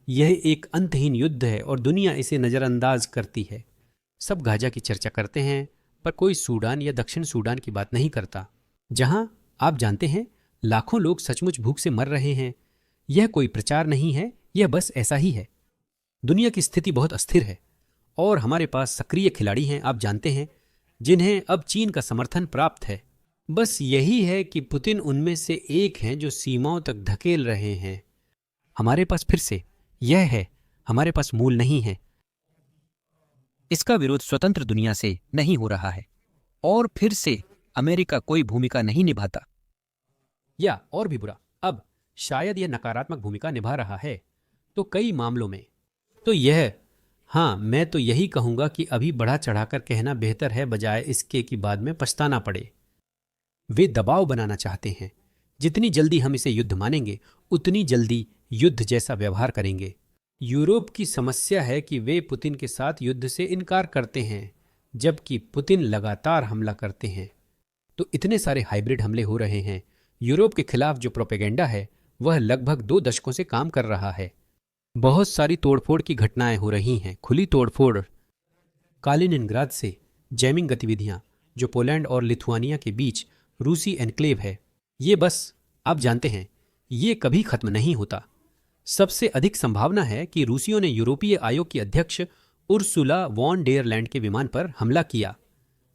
यह एक अंतहीन युद्ध है और दुनिया इसे नज़रअंदाज करती है। सब गाजा की चर्चा करते हैं, पर कोई सूडान या दक्षिण सूडान की बात नहीं करता, जहां आप जानते हैं लाखों लोग सचमुच भूख से मर रहे हैं। यह कोई प्रचार नहीं है, यह बस ऐसा ही है। दुनिया की स्थिति बहुत अस्थिर है और हमारे पास सक्रिय खिलाड़ी हैं, आप जानते हैं, जिन्हें अब चीन का समर्थन प्राप्त है। बस यही है कि पुतिन उनमें से एक हैं जो सीमाओं तक धकेल रहे हैं। हमारे पास फिर से यह है, हमारे पास मूल नहीं है। इसका विरोध स्वतंत्र दुनिया से नहीं हो रहा है और फिर से अमेरिका कोई भूमिका नहीं निभाता। या और भी बुरा, अब शायद यह नकारात्मक भूमिका निभा रहा है। तो कई मामलों में तो यह, हाँ, मैं तो यही कहूंगा कि अभी बढ़ा चढ़ाकर कहना बेहतर है, बजाय इसके कि बाद में पछताना पड़े। वे दबाव बनाना चाहते हैं। जितनी जल्दी हम इसे युद्ध मानेंगे उतनी जल्दी युद्ध जैसा व्यवहार करेंगे। यूरोप की समस्या है कि वे पुतिन के साथ युद्ध से इनकार करते हैं, जबकि पुतिन लगातार हमला करते हैं। तो इतने सारे हाइब्रिड हमले हो रहे हैं। यूरोप के खिलाफ जो प्रोपेगेंडा है वह लगभग 2 दशकों से काम कर रहा है। बहुत सारी तोड़फोड़ की घटनाएं हो रही हैं, खुली तोड़फोड़, कालिनिनग्राद से जैमिंग गतिविधियां, जो पोलैंड और लिथुआनिया के बीच रूसी एनक्लेव है। ये बस आप जानते हैं, ये कभी खत्म नहीं होता। सबसे अधिक संभावना है कि रूसियों ने यूरोपीय आयोग की अध्यक्ष उर्सुला वॉन डेर लैंड के विमान पर हमला किया,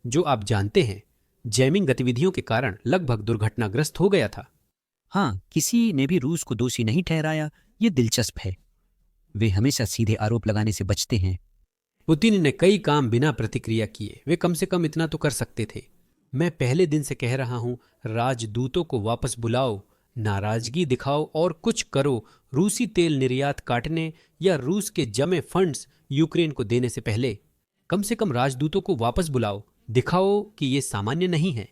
जो आप जानते हैं जैमिंग गतिविधियों के कारण लगभग दुर्घटनाग्रस्त हो गया था। हाँ, किसी ने भी रूस को दोषी नहीं ठहराया। ये दिलचस्प है। वे हमेशा सीधे आरोप लगाने से बचते हैं। पुतिन ने कई काम बिना प्रतिक्रिया किए। वे कम से कम इतना तो कर सकते थे। मैं पहले दिन से कह रहा हूं, राजदूतों को वापस बुलाओ, नाराजगी दिखाओ और कुछ करो। रूसी तेल निर्यात काटने या रूस के जमे फंड्स यूक्रेन को देने से पहले कम से कम राजदूतों को वापस बुलाओ, दिखाओ कि ये सामान्य नहीं है।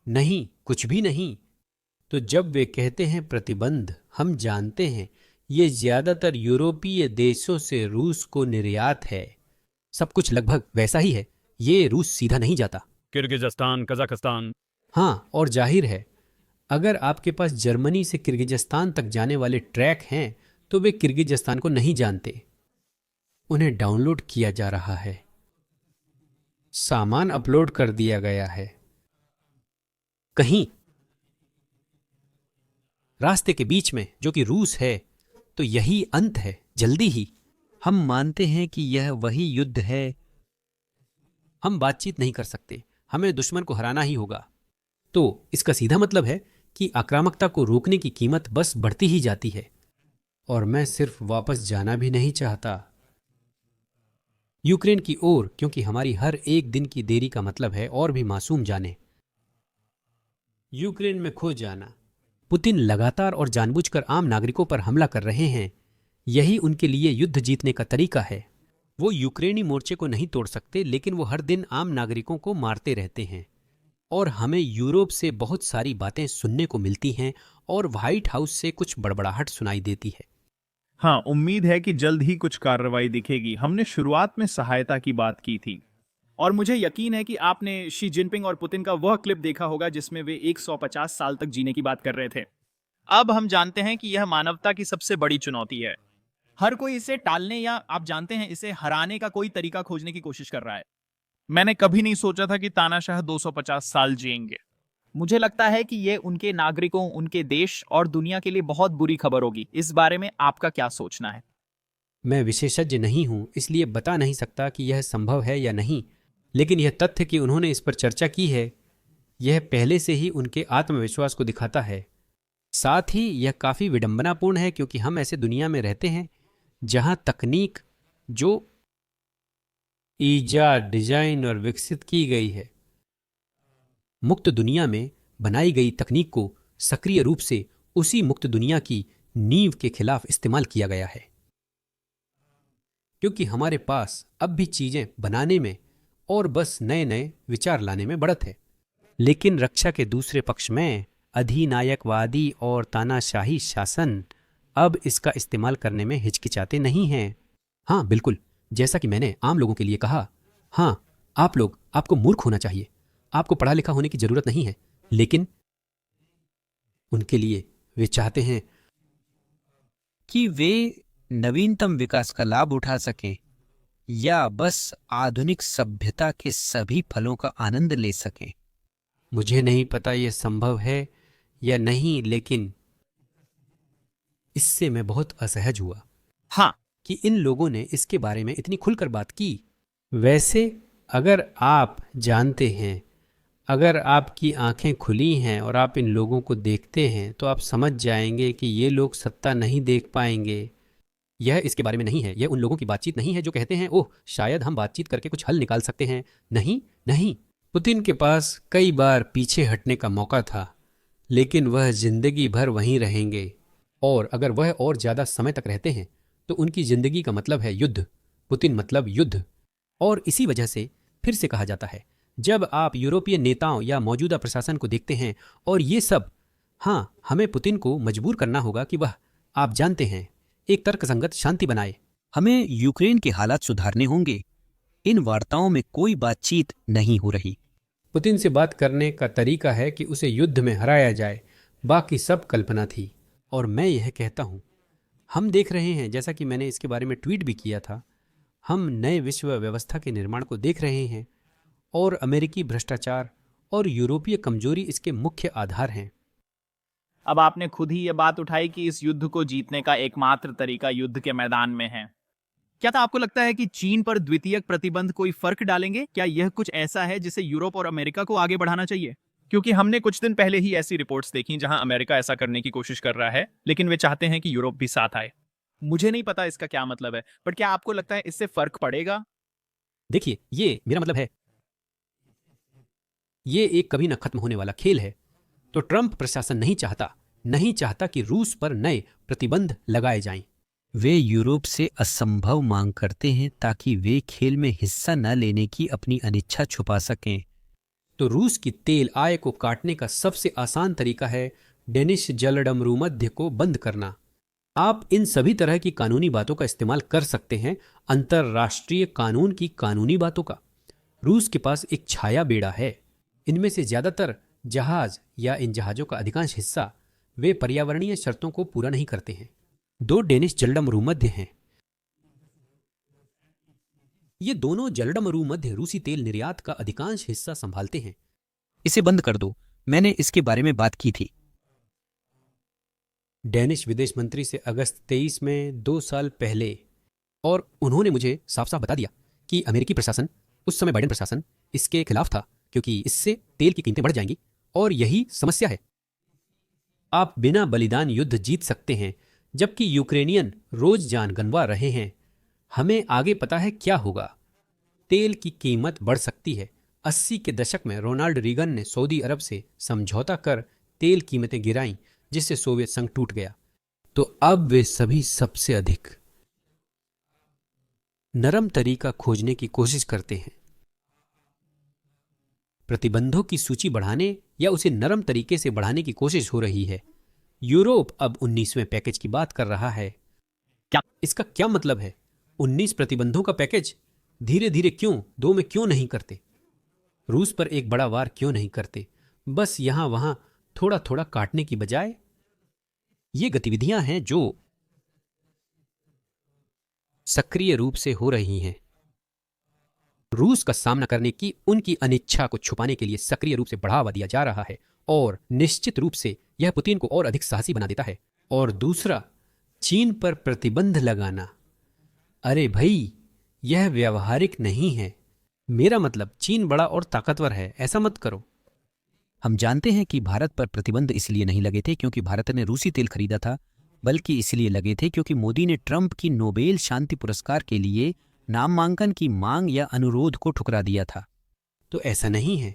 नहीं, कुछ भी नहीं। तो जब वे कहते हैं प्रतिबंध, हम जानते हैं ये ज्यादातर यूरोपीय देशों से रूस को निर्यात है। सब कुछ लगभग वैसा ही है। ये रूस सीधा नहीं जाता। Kyrgyzstan, Kazakhstan. हाँ, और जाहिर है अगर आपके पास जर्मनी से किर्गिज़स्तान तक जाने वाले ट्रैक हैं तो वे किर्गिज़स्तान को नहीं जानते। उन्हें डाउनलोड किया जा रहा है, सामान अपलोड कर दिया गया है। कहीं रास्ते के बीच में, जो कि रूस है, तो यही अंत है, जल्दी ही। हम मानते हैं कि यह वही युद्ध है। हम बातचीत नहीं कर सकते, हमें दुश्मन को हराना ही होगा। तो इसका सीधा मतलब है कि आक्रामकता को रोकने की कीमत बस बढ़ती ही जाती है। और मैं सिर्फ वापस जाना भी नहीं चाहता। यूक्रेन की ओर, क्योंकि हमारी हर एक दिन की देरी का मतलब है और भी मासूम जाने। यूक्रेन में खो जाना। पुतिन लगातार और जानबूझकर आम नागरिकों पर हमला कर रहे हैं। यही उनके लिए युद्ध जीतने का तरीका है। वो यूक्रेनी मोर्चे को नहीं तोड़ सकते, लेकिन वो हर दिन आम नागरिकों को मारते रहते हैं। और हमें यूरोप से बहुत सारी बातें सुनने को मिलती हैं और व्हाइट हाउस से कुछ बड़बड़ाहट सुनाई देती है। हाँ, उम्मीद है कि जल्द ही कुछ कार्रवाई दिखेगी। हमने शुरुआत में सहायता की बात की थी, और मुझे यकीन है कि आपने शी जिनपिंग और पुतिन का वह क्लिप देखा होगा जिसमें वे 150 साल तक जीने की बात कर रहे थे। अब हम जानते हैं कि यह मानवता की सबसे बड़ी चुनौती है। हर कोई इसे टालने या आप जानते हैं इसे हराने का कोई तरीका खोजने की कोशिश कर रहा है। मैंने कभी नहीं सोचा था कि तानाशाह 250 साल जिएंगे। मुझे लगता है कि ये उनके नागरिकों, उनके देश और दुनिया के लिए बहुत बुरी खबर होगी। इस बारे में आपका क्या सोचना है? मैं विशेषज्ञ नहीं हूं, इसलिए बता नहीं सकता कि यह संभव है या नहीं, लेकिन यह तथ्य कि उन्होंने इस पर चर्चा की है, यह पहले से ही उनके आत्मविश्वास को दिखाता है। साथ ही यह काफ़ी विडंबनापूर्ण है, क्योंकि हम ऐसे दुनिया में रहते हैं जहां तकनीक जो ईजाद, डिजाइन और विकसित की गई है, मुक्त दुनिया में बनाई गई तकनीक को सक्रिय रूप से उसी मुक्त दुनिया की नींव के खिलाफ इस्तेमाल किया गया है। क्योंकि हमारे पास अब भी चीजें बनाने में और बस नए नए विचार लाने में बढ़त है, लेकिन रक्षा के दूसरे पक्ष में अधिनायकवादी और तानाशाही शासन अब इसका इस्तेमाल करने में हिचकिचाते नहीं हैं। हाँ बिल्कुल, जैसा कि मैंने आम लोगों के लिए कहा, हाँ आपको मूर्ख होना चाहिए, आपको पढ़ा लिखा होने की जरूरत नहीं है, लेकिन उनके लिए वे चाहते हैं कि वे नवीनतम विकास का लाभ उठा सकें या बस आधुनिक सभ्यता के सभी फलों का आनंद ले सकें। मुझे नहीं पता यह संभव है या नहीं, लेकिन इससे मैं बहुत असहज हुआ हाँ, कि इन लोगों ने इसके बारे में इतनी खुलकर बात की। वैसे अगर आप जानते हैं, अगर आपकी आंखें खुली हैं और आप इन लोगों को देखते हैं, तो आप समझ जाएंगे कि ये लोग सत्ता नहीं देख पाएंगे। यह इसके बारे में नहीं है, यह उन लोगों की बातचीत नहीं है जो कहते हैं ओह शायद हम बातचीत करके कुछ हल निकाल सकते हैं। नहीं नहीं, पुतिन के पास कई बार पीछे हटने का मौका था, लेकिन वह जिंदगी भर वहीं रहेंगे। और अगर वह और ज्यादा समय तक रहते हैं तो उनकी जिंदगी का मतलब है युद्ध। पुतिन मतलब युद्ध। और इसी वजह से फिर से कहा जाता है, जब आप यूरोपीय नेताओं या मौजूदा प्रशासन को देखते हैं और ये सब, हाँ हमें पुतिन को मजबूर करना होगा कि वह, आप जानते हैं, एक तर्कसंगत शांति बनाए। हमें यूक्रेन के हालात सुधारने होंगे। इन वार्ताओं में कोई बातचीत नहीं हो रही। पुतिन से बात करने का तरीका है कि उसे युद्ध में हराया जाए, बाकी सब कल्पना थी। और मैं यह कहता हूं, हम देख रहे हैं, जैसा कि मैंने इसके बारे में ट्वीट भी किया था, हम नए विश्व व्यवस्था के निर्माण को देख रहे हैं और अमेरिकी भ्रष्टाचार और यूरोपीय कमजोरी इसके मुख्य आधार हैं। अब आपने खुद ही यह बात उठाई कि इस युद्ध को जीतने का एकमात्र तरीका युद्ध के मैदान में है। क्या था आपको लगता है कि चीन पर द्वितीयक प्रतिबंध कोई फर्क डालेंगे? क्या यह कुछ ऐसा है जिसे यूरोप और अमेरिका को आगे बढ़ाना चाहिए? क्योंकि हमने कुछ दिन पहले ही ऐसी रिपोर्ट्स देखी जहां अमेरिका ऐसा करने की कोशिश कर रहा है, लेकिन वे चाहते हैं कि यूरोप भी साथ आए। मुझे नहीं पता इसका क्या मतलब है, पर क्या आपको लगता है इससे फर्क पड़ेगा? देखिए, ये मेरा मतलब है, ये एक कभी न खत्म होने वाला खेल है। तो ट्रंप प्रशासन नहीं चाहता कि रूस पर नए प्रतिबंध लगाए जाएं। वे यूरोप से असंभव मांग करते हैं ताकि वे खेल में हिस्सा न लेने की अपनी अनिच्छा छुपा सकें। तो रूस की तेल आय को काटने का सबसे आसान तरीका है डेनिश जलडमरूमध्य को बंद करना। आप इन सभी तरह की कानूनी बातों का इस्तेमाल कर सकते हैं, अंतरराष्ट्रीय कानून की कानूनी बातों का। रूस के पास एक छाया बेड़ा है। इनमें से ज्यादातर जहाज या इन जहाजों का अधिकांश हिस्सा वे पर्यावरणीय शर्तों को पूरा नहीं करते हैं। 2 डेनिश जलडमरूमध्य हैं। ये दोनों जलडमरूमध्य रूसी तेल निर्यात का अधिकांश हिस्सा संभालते हैं। इसे बंद कर दो, मैंने इसके बारे में बात की थी। डेनिश विदेश मंत्री से अगस्त 23 में 2 साल पहले, और उन्होंने मुझे साफ साफ बता दिया कि अमेरिकी प्रशासन, उस समय बाइडेन प्रशासन, इसके खिलाफ था क्योंकि इससे तेल की कीमतें बढ़ जाएंगी और यही समस्या है। आप बिना बलिदान युद्ध जीत सकते हैं, जबकि यूक्रेनियन रोज जान गंवा रहे हैं। हमें आगे पता है क्या होगा। तेल की कीमत बढ़ सकती है। 80 के दशक में रोनाल्ड रीगन ने सऊदी अरब से समझौता कर तेल कीमतें गिराईं, जिससे सोवियत संघ टूट गया। तो अब वे सभी सबसे अधिक नरम तरीका खोजने की कोशिश करते हैं। प्रतिबंधों की सूची बढ़ाने या उसे नरम तरीके से बढ़ाने की कोशिश हो रही है। यूरोप अब 19वें पैकेज की बात कर रहा है। इसका क्या मतलब है? 19 प्रतिबंधों का पैकेज? धीरे धीरे क्यों? 2 में क्यों नहीं करते? रूस पर एक बड़ा वार क्यों नहीं करते? बस यहां वहां थोड़ा थोड़ा काटने की बजाय। ये गतिविधियां हैं जो सक्रिय रूप से हो रही हैं। रूस का सामना करने की उनकी अनिच्छा को छुपाने के लिए सक्रिय रूप से बढ़ावा दिया जा रहा है, और निश्चित रूप से यह पुतिन को और अधिक साहसी बना देता है। और दूसरा, चीन पर प्रतिबंध लगाना। अरे भाई, यह व्यावहारिक नहीं है। मेरा मतलब, चीन बड़ा और ताकतवर है, ऐसा मत करो। हम जानते हैं कि भारत पर प्रतिबंध इसलिए नहीं लगे थे क्योंकि भारत ने रूसी तेल खरीदा था, बल्कि इसलिए लगे थे क्योंकि मोदी ने ट्रंप की नोबेल शांति पुरस्कार के लिए नामांकन की मांग या अनुरोध को ठुकरा दिया था। तो ऐसा नहीं है।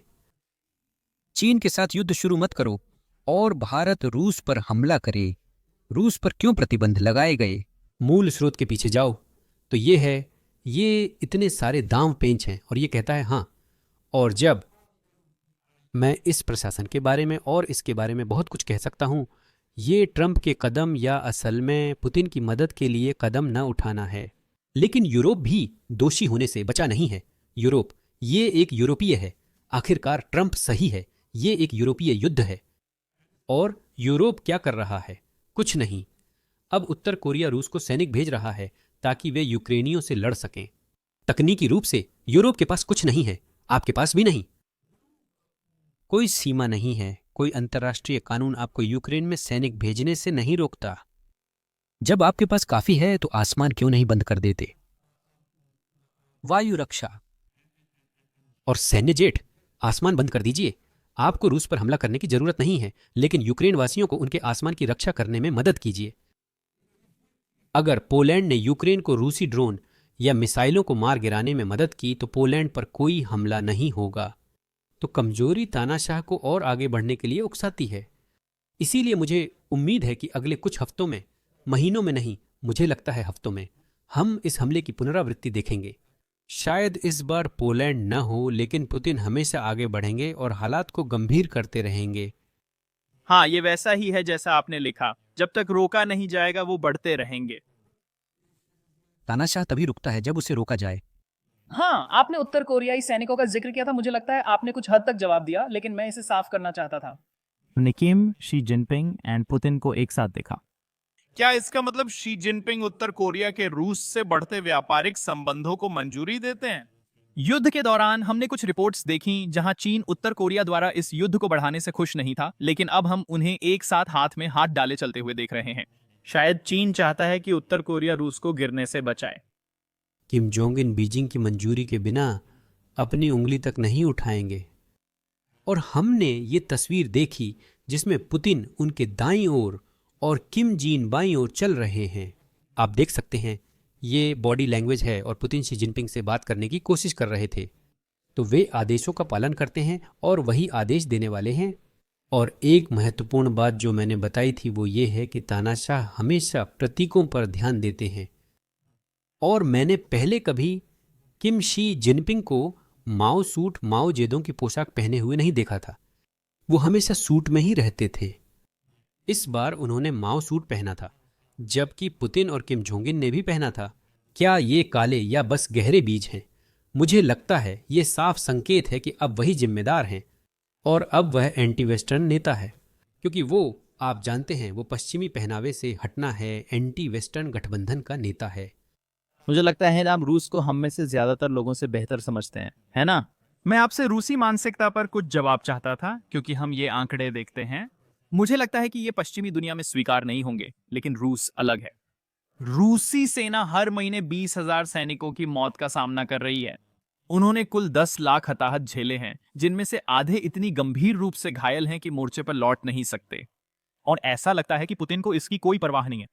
चीन के साथ युद्ध शुरू मत करो और भारत रूस पर हमला करे। रूस पर क्यों प्रतिबंध लगाए गए? मूल स्रोत के पीछे जाओ तो ये इतने सारे दांव पेंच हैं, और ये कहता है हाँ। और जब मैं इस प्रशासन के बारे में और इसके बारे में बहुत कुछ कह सकता हूं, ये ट्रंप के कदम या असल में पुतिन की मदद के लिए कदम न उठाना है। लेकिन यूरोप भी दोषी होने से बचा नहीं है। यूरोप, ये एक यूरोपीय है। आखिरकार ट्रंप सही है, ये एक यूरोपीय युद्ध है। और यूरोप क्या कर रहा है? कुछ नहीं। अब उत्तर कोरिया रूस को सैनिक भेज रहा है ताकि वे यूक्रेनियों से लड़ सकें। तकनीकी रूप से यूरोप के पास कुछ नहीं है, आपके पास भी नहीं। कोई सीमा नहीं है, कोई अंतर्राष्ट्रीय कानून आपको यूक्रेन में सैनिक भेजने से नहीं रोकता। जब आपके पास काफी है तो आसमान क्यों नहीं बंद कर देते? वायु रक्षा और सैन्य जेट, आसमान बंद कर दीजिए। आपको रूस पर हमला करने की जरूरत नहीं है, लेकिन यूक्रेन वासियों को उनके आसमान की रक्षा करने में मदद कीजिए। अगर पोलैंड ने यूक्रेन को रूसी ड्रोन या मिसाइलों को मार गिराने में मदद की तो पोलैंड पर कोई हमला नहीं होगा। तो कमजोरी तानाशाह को और आगे बढ़ने के लिए उकसाती है। इसीलिए मुझे उम्मीद है कि अगले कुछ हफ्तों में, महीनों में नहीं, मुझे लगता है हफ्तों में, हम इस हमले की पुनरावृत्ति देखेंगे। शायद इस बार पोलैंड न हो, लेकिन पुतिन हमेशा आगे बढ़ेंगे और हालात को गंभीर करते रहेंगे। हाँ, ये वैसा ही है जैसा आपने लिखा। जब तक रोका नहीं जाएगा वो बढ़ते रहेंगे। तानाशाह तभी रुकता है जब उसे रोका जाए। हाँ, आपने उत्तर कोरियाई सैनिकों का जिक्र किया था। मुझे लगता है आपने कुछ हद तक जवाब दिया, लेकिन मैं इसे साफ करना चाहता था। ने किम, शी जिनपिंग एंड पुतिन को एक साथ देखा। क्या इसका मतलब शी जिनपिंग उत्तर कोरिया के रूस से बढ़ते व्यापारिक संबंधों को मंजूरी देते हैं? युद्ध के दौरान हमने कुछ रिपोर्ट्स देखी जहां चीन उत्तर कोरिया द्वारा इस युद्ध को बढ़ाने से खुश नहीं था, लेकिन अब हम उन्हें एक साथ हाथ में हाथ डाले चलते हुए देख रहे हैं। शायद चीन चाहता है कि उत्तर कोरिया रूस को गिरने से बचाए। किम जोंग इन बीजिंग की मंजूरी के बिना अपनी उंगली तक नहीं उठाएंगे। और हमने ये तस्वीर देखी जिसमें पुतिन उनके दाईं ओर और किम जीन बाईं ओर चल रहे हैं। आप देख सकते हैं, ये बॉडी लैंग्वेज है, और पुतिन शी जिनपिंग से बात करने की कोशिश कर रहे थे। तो वे आदेशों का पालन करते हैं और वही आदेश देने वाले हैं। और एक महत्वपूर्ण बात जो मैंने बताई थी वो ये है कि तानाशाह हमेशा प्रतीकों पर ध्यान देते हैं। और मैंने पहले कभी किम शी जिनपिंग को माओ सूट, माओ जेदों की पोशाक पहने हुए नहीं देखा था। वो हमेशा सूट में ही रहते थे। इस बार उन्होंने माओ सूट पहना था, जबकि पुतिन और किम जोंग इन ने भी पहना था। क्या ये काले या बस गहरे बीज हैं? मुझे लगता है ये साफ संकेत है कि अब वही जिम्मेदार हैं, और अब वह एंटी वेस्टर्न नेता है, क्योंकि वो, आप जानते हैं, वो पश्चिमी पहनावे से हटना है, एंटी वेस्टर्न गठबंधन का नेता है। मुझे लगता है आप रूस को हम में से ज्यादातर लोगों से बेहतर समझते हैं, है ना? मैं आपसे रूसी मानसिकता पर कुछ जवाब चाहता था, क्योंकि हम ये आंकड़े देखते हैं। मुझे लगता है कि ये पश्चिमी दुनिया में स्वीकार नहीं होंगे, लेकिन रूस अलग है। रूसी सेना हर महीने 20,000 सैनिकों की मौत का सामना कर रही है। उन्होंने कुल 10 लाख हताहत झेले हैं, जिनमें से आधे इतनी गंभीर रूप से घायल हैं कि मोर्चे पर लौट नहीं सकते। और ऐसा लगता है कि पुतिन को इसकी कोई परवाह नहीं है।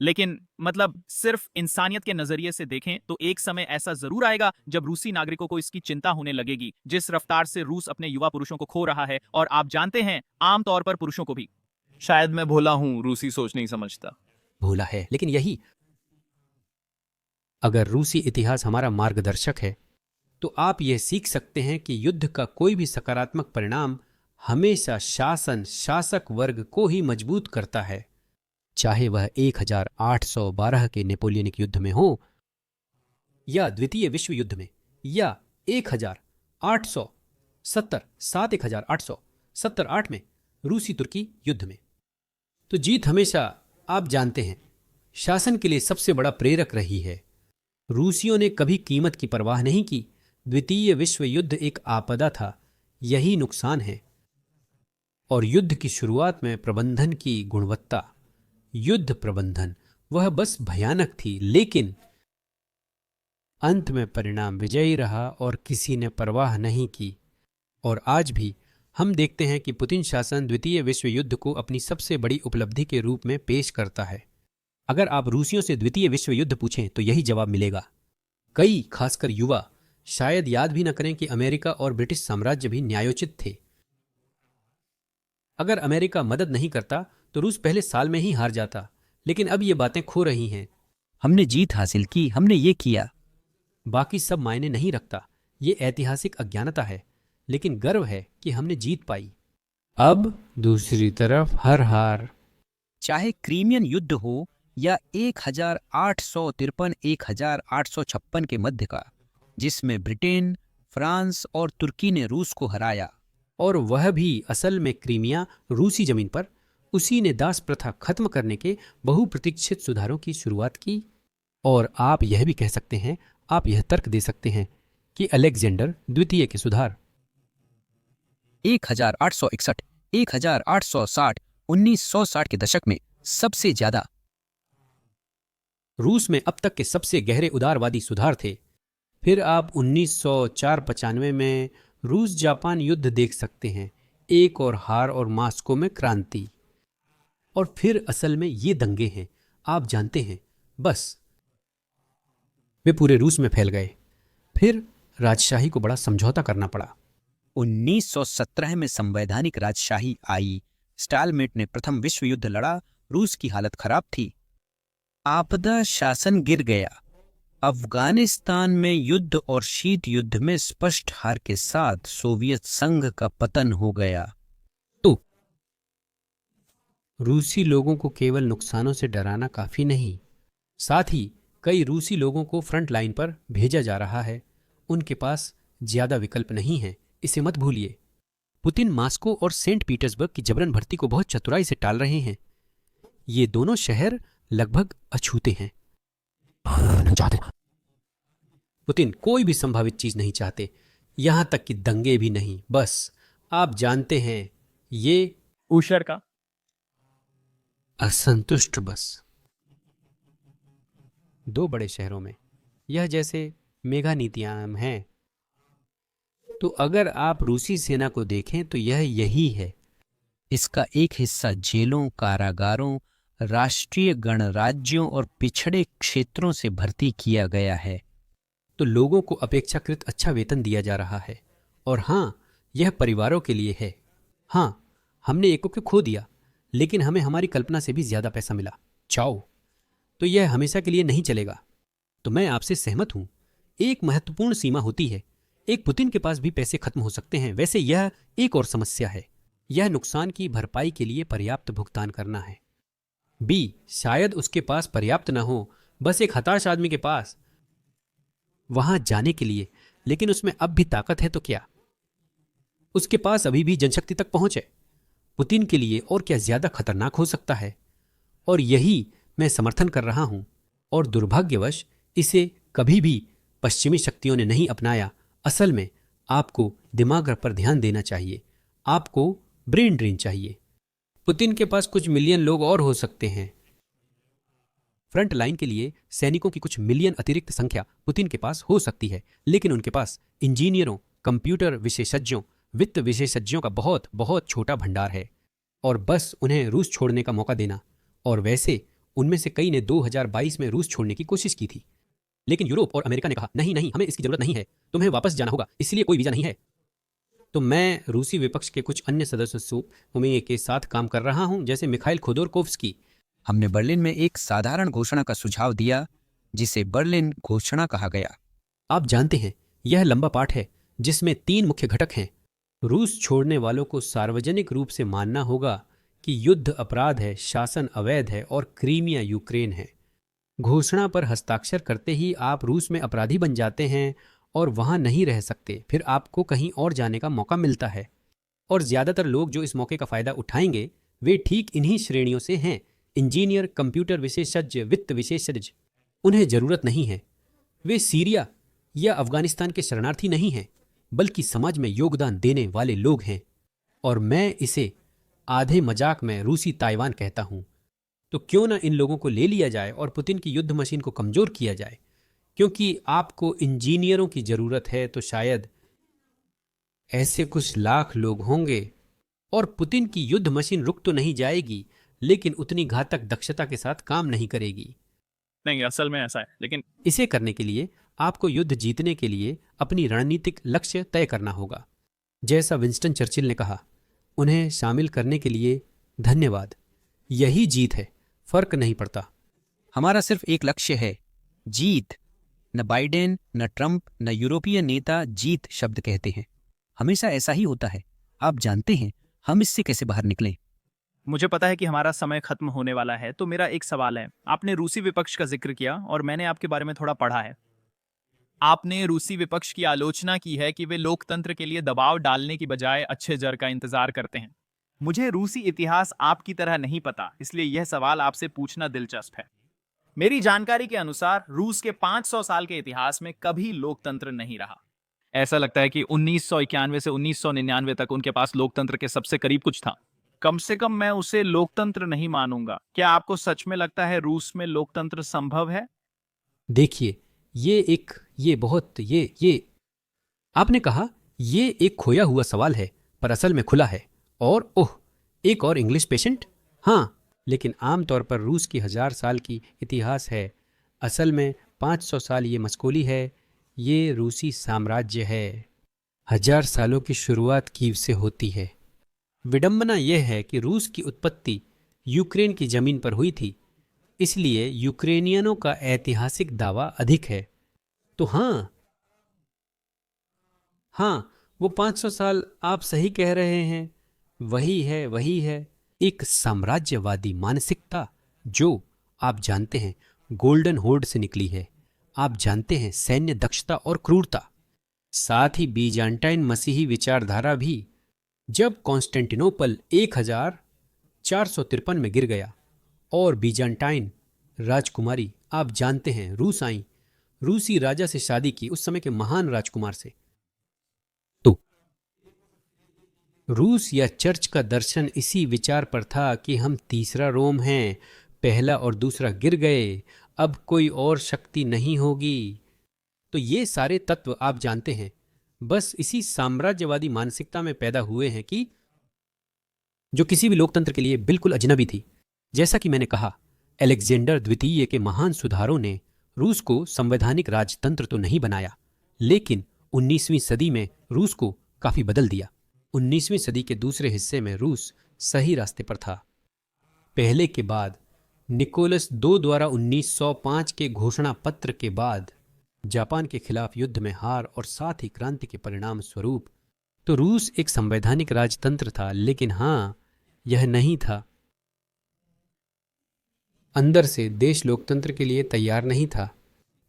लेकिन मतलब सिर्फ इंसानियत के नजरिए से देखें तो एक समय ऐसा जरूर आएगा जब रूसी नागरिकों को इसकी चिंता होने लगेगी, जिस रफ्तार से रूस अपने युवा पुरुषों को खो रहा है, और आप जानते हैं आमतौर पर पुरुषों को भी। शायद मैं भोला हूं, रूसी सोच नहीं समझता। भूला है, लेकिन यही अगर रूसी इतिहास हमारा मार्गदर्शक है तो आप यह सीख सकते हैं कि युद्ध का कोई भी सकारात्मक परिणाम हमेशा शासक वर्ग को ही मजबूत करता है, चाहे वह 1812 के नेपोलियनिक युद्ध में हो या द्वितीय विश्व युद्ध में या 1870 में रूसी तुर्की युद्ध में। तो जीत हमेशा, आप जानते हैं, शासन के लिए सबसे बड़ा प्रेरक रही है। रूसियों ने कभी कीमत की परवाह नहीं की। द्वितीय विश्व युद्ध एक आपदा था, यही नुकसान है। और युद्ध की शुरुआत में प्रबंधन की गुणवत्ता, युद्ध प्रबंधन, वह बस भयानक थी, लेकिन अंत में परिणाम विजयी रहा और किसी ने परवाह नहीं की। और आज भी हम देखते हैं कि पुतिन शासन द्वितीय विश्व युद्ध को अपनी सबसे बड़ी उपलब्धि के रूप में पेश करता है। अगर आप रूसियों से द्वितीय विश्व युद्ध पूछें तो यही जवाब मिलेगा। कई, खासकर युवा, शायद याद भी न करें कि अमेरिका और ब्रिटिश साम्राज्य भी न्यायोचित थे। अगर अमेरिका मदद नहीं करता तो रूस पहले साल में ही हार जाता, लेकिन अब ये बातें खो रही हैं। हमने जीत हासिल की, हमने ये किया। बाकी सब मायने नहीं रखता, ये ऐतिहासिक अज्ञानता है, लेकिन गर्व है कि हमने जीत पाई। अब दूसरी तरफ हर हार, चाहे क्रीमियन युद्ध हो या 1853-1856 के मध्य का, जिसमें ब्रिटेन, फ्रांस और तुर्की ने रूस को हराया, और वह भी असल में क्रीमिया रूसी जमीन पर, उसी ने दास प्रथा खत्म करने के बहुप्रतीक्षित सुधारों की शुरुआत की। और आप यह भी कह सकते हैं, आप यह तर्क दे सकते हैं कि अलेक्जेंडर द्वितीय के सुधार 1861, 1860, 1960 के दशक में सबसे ज्यादा रूस में अब तक के सबसे गहरे उदारवादी सुधार थे। फिर आप 1904-95 में रूस जापान युद्ध देख सकते हैं, एक और हार और मास्को में क्रांति। और फिर असल में ये दंगे हैं, आप जानते हैं, बस वे पूरे रूस में फैल गए। फिर राजशाही को बड़ा समझौता करना पड़ा। 1917 में संवैधानिक राजशाही आई। स्टालमेट ने प्रथम विश्व युद्ध लड़ा, रूस की हालत खराब थी। आपदा शासन गिर गया। अफगानिस्तान में युद्ध और शीत युद्ध में स्पष्ट हार के साथ सोवियत संघ का पतन हो गया। तो रूसी लोगों को केवल नुकसानों से डराना काफी नहीं, साथ ही कई रूसी लोगों को फ्रंट लाइन पर भेजा जा रहा है। उनके पास ज्यादा विकल्प नहीं है, इसे मत भूलिए। पुतिन मास्को और सेंट पीटर्सबर्ग की जबरन भर्ती को बहुत चतुराई से टाल रहे हैं। ये दोनों शहर लगभग अछूते हैं। पुतिन कोई भी संभावित चीज नहीं चाहते, यहां तक कि दंगे भी नहीं। बस आप जानते हैं, ये ऊशर का असंतुष्ट बस। दो बड़े शहरों में यह जैसे मेगा नीतियां हैं। तो अगर आप रूसी सेना को देखें तो यह यही है। इसका एक हिस्सा जेलों, कारागारों, राष्ट्रीय गणराज्यों और पिछड़े क्षेत्रों से भर्ती किया गया है। तो लोगों को अपेक्षाकृत अच्छा वेतन दिया जा रहा है। और हाँ, यह परिवारों के लिए है। हाँ, हमने एक को खो दिया, लेकिन हमें हमारी कल्पना से भी ज्यादा पैसा मिला। चाओ, तो यह हमेशा के लिए नहीं चलेगा। तो मैं आपसे सहमत हूं, एक महत्वपूर्ण सीमा होती है। एक पुतिन के पास भी पैसे खत्म हो सकते हैं। वैसे यह एक और समस्या है, यह नुकसान की भरपाई के लिए पर्याप्त भुगतान करना है। बी, शायद उसके पास पर्याप्त न हो, बस एक हताश आदमी के पास वहां जाने के लिए, लेकिन उसमें अब भी ताकत है तो क्या? उसके पास अभी भी जनशक्ति तक पहुंच है। पुतिन के लिए और क्या ज्यादा खतरनाक हो सकता है? और यही मैं समर्थन कर रहा हूं। और दुर्भाग्यवश इसे कभी भी पश्चिमी शक्तियों ने नहीं अपनाया। असल में आपको दिमाग पर ध्यान देना चाहिए, आपको ब्रेन ड्रेन चाहिए। पुतिन के पास कुछ मिलियन लोग और हो सकते हैं। फ्रंट लाइन के लिए सैनिकों की कुछ मिलियन अतिरिक्त संख्या पुतिन के पास हो सकती है, लेकिन उनके पास इंजीनियरों, कंप्यूटर विशेषज्ञों, वित्त विशेषज्ञों का बहुत बहुत छोटा भंडार है। और बस उन्हें रूस छोड़ने का मौका देना। और वैसे उनमें से कई ने 2022 में रूस छोड़ने की कोशिश की थी, लेकिन यूरोप और अमेरिका ने कहा नहीं नहीं, हमें इसकी जरूरत नहीं है, तुम्हें वापस जाना होगा, इसलिए कोई वीजा नहीं है। तो मैं रूसी विपक्ष के कुछ अन्य सदस्यों के साथ काम कर रहा हूं, जैसे मिखाइल खोदोरकोव्स्की। हमने बर्लिन में एक साधारण घोषणा का सुझाव दिया जिसे बर्लिन घोषणा कहा गया। आप जानते हैं, यह लंबा पाठ है जिसमें 3 मुख्य घटक हैं। रूस छोड़ने वालों को सार्वजनिक रूप से मानना होगा कि युद्ध अपराध है, शासन अवैध है और क्रीमिया यूक्रेन है। घोषणा पर हस्ताक्षर करते ही आप रूस में अपराधी बन जाते हैं और वहां नहीं रह सकते, फिर आपको कहीं और जाने का मौका मिलता है। और ज्यादातर लोग जो इस मौके का फायदा उठाएंगे वे ठीक इन्हीं श्रेणियों से हैं, इंजीनियर, कंप्यूटर विशेषज्ञ, वित्त विशेषज्ञ। उन्हें जरूरत नहीं है, वे सीरिया या अफगानिस्तान के शरणार्थी नहीं हैं, बल्कि समाज में योगदान देने वाले लोग हैं। और मैं इसे आधे मजाक में रूसी ताइवान कहता हूं। तो क्यों ना इन लोगों को ले लिया जाए और पुतिन की युद्ध मशीन को कमजोर किया जाए। क्योंकि आपको इंजीनियरों की जरूरत है, तो शायद ऐसे कुछ लाख लोग होंगे और पुतिन की युद्ध मशीन रुक तो नहीं जाएगी, लेकिन उतनी घातक दक्षता के साथ काम नहीं करेगी। नहीं, असल में ऐसा है, लेकिन इसे करने के लिए आपको युद्ध जीतने के लिए अपनी रणनीतिक लक्ष्य तय करना होगा। जैसा विंस्टन चर्चिल ने कहा, उन्हें शामिल करने के लिए धन्यवाद। यही जीत है, फर्क नहीं पड़ता। हमारा सिर्फ एक लक्ष्य है, जीत। न बाइडेन, न ट्रंप, न यूरोपीय नेता जीत शब्द कहते हैं। हमेशा ऐसा ही होता है। आप जानते हैं हम इससे कैसे बाहर निकलें। मुझे पता है कि हमारा समय खत्म होने वाला है, तो मेरा एक सवाल है। आपने रूसी विपक्ष का जिक्र किया और मैंने आपके बारे में थोड़ा पढ़ा है। आपने रूसी विपक्ष की आलोचना की है कि वे लोकतंत्र के लिए दबाव डालने की बजाय अच्छे जर का इंतजार करते हैं। मुझे रूसी इतिहास आपकी तरह नहीं पता, इसलिए यह सवाल आपसे पूछना दिलचस्प है। मेरी जानकारी के अनुसार रूस के 500 साल के इतिहास में कभी लोकतंत्र नहीं रहा। ऐसा लगता है कि 1991 से 1999 तक उनके पास लोकतंत्र के सबसे करीब कुछ था। कम से कम मैं उसे लोकतंत्र नहीं मानूंगा। क्या आपको सच में लगता है रूस में लोकतंत्र संभव है? देखिए, ये आपने कहा ये एक खोया हुआ सवाल है, पर असल में खुला है। और ओह, एक और इंग्लिश पेशेंट। हाँ, लेकिन आमतौर पर रूस की 1000 साल की इतिहास है। असल में 500 साल ये मस्कोली है, ये रूसी साम्राज्य है। 1000 सालों की शुरुआत कीव से होती है। विडंबना यह है कि रूस की उत्पत्ति यूक्रेन की जमीन पर हुई थी, इसलिए यूक्रेनियनों का ऐतिहासिक दावा अधिक है। तो हाँ, वो 500 साल आप सही कह रहे हैं। वही है एक साम्राज्यवादी मानसिकता जो आप जानते हैं गोल्डन होर्ड से निकली है। आप जानते हैं सैन्य दक्षता और क्रूरता, साथ ही बीजांटाइन मसीही विचारधारा भी। जब कॉन्स्टेंटिनोपल 1453 में गिर गया और बीजांटाइन राजकुमारी, आप जानते हैं, रूस आई, रूसी राजा से शादी की, उस समय के महान राजकुमार से। तो रूस या चर्च का दर्शन इसी विचार पर था कि हम तीसरा रोम हैं, पहला और दूसरा गिर गए, अब कोई और शक्ति नहीं होगी। तो ये सारे तत्व आप जानते हैं बस इसी साम्राज्यवादी मानसिकता में पैदा हुए हैं कि जो किसी भी लोकतंत्र के लिए बिल्कुल अजनबी थी। जैसा कि मैंने कहा, अलेक्जेंडर द्वितीय के महान सुधारों ने रूस को संवैधानिक राजतंत्र तो नहीं बनाया, लेकिन 19वीं सदी में रूस को काफी बदल दिया। 19वीं सदी के दूसरे हिस्से में रूस सही रास्ते पर था। पहले के बाद निकोलस II द्वारा 1905 के घोषणा पत्र के बाद जापान के खिलाफ युद्ध में हार और साथ ही क्रांति के परिणाम स्वरूप तो रूस एक संवैधानिक राजतंत्र था, लेकिन हाँ, यह नहीं था। अंदर से देश लोकतंत्र के लिए तैयार नहीं था,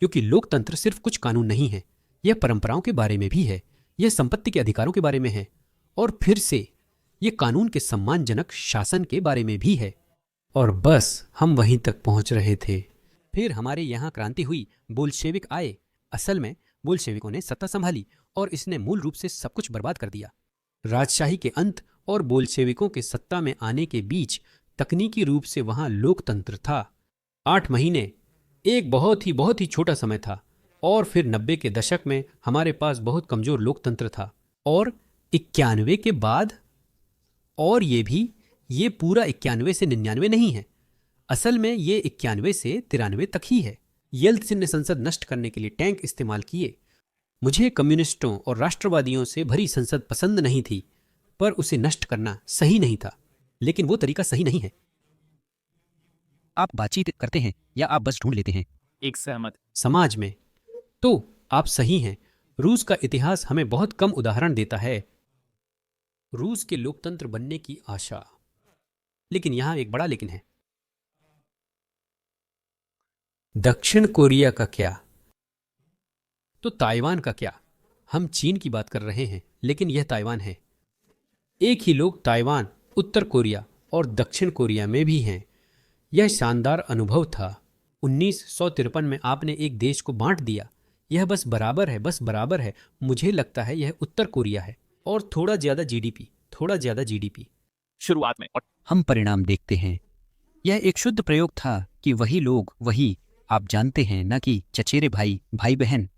क्योंकि लोकतंत्र सिर्फ कुछ कानून नहीं है, यह परंपराओं के बारे में भी है, यह संपत्ति के अधिकारों के बारे में है, और फिर से यह कानून के सम्मानजनक शासन के बारे में भी है। और बस हम वहीं तक पहुंच रहे थे। फिर हमारे यहाँ क्रांति हुई, बोल्शेविक आए। असल में बोल्शेविकों ने सत्ता संभाली और इसने मूल रूप से सब कुछ बर्बाद कर दिया। राजशाही के अंत और बोल्शेविकों के सत्ता में आने के बीच तकनीकी रूप से वहां लोकतंत्र था। 8 महीने एक बहुत ही छोटा समय था। और फिर 90 के दशक में हमारे पास बहुत कमजोर लोकतंत्र था। और 91 के बाद, और ये पूरा 91 से 99 नहीं है, असल में ये 91 से 93 तक ही है। येल्त्सिन ने संसद नष्ट करने के लिए टैंक इस्तेमाल किए। मुझे कम्युनिस्टों और राष्ट्रवादियों से भरी संसद पसंद नहीं थी, पर उसे नष्ट करना सही नहीं था। लेकिन वो तरीका सही नहीं है। आप बातचीत करते हैं या आप बस ढूंढ लेते हैं? एक सहमत। समाज में तो आप सही हैं। रूस का इतिहास हमें बहुत कम उदाहरण देता है रूस के लोकतंत्र बनने की आशा। लेकिन यहां एक बड़ा लेकिन है। दक्षिण कोरिया का क्या? तो ताइवान का क्या? हम चीन की बात कर रहे हैं, लेकिन यह ताइवान है। एक ही लोग ताइवान, उत्तर कोरिया और दक्षिण कोरिया में भी हैं। यह शानदार अनुभव था। 1953 में आपने एक देश को बांट दिया। यह बस बराबर है, बस बराबर है। मुझे लगता है यह उत्तर कोरिया है, और थोड़ा ज्यादा जीडीपी, थोड़ा ज्यादा जीडीपी। शुरुआत में। और हम परिणाम देखते हैं। यह एक शुद्ध प्रयोग था कि वही लोग, वही आप जानते हैं, न कि चचेरे भाई, भाई बहन।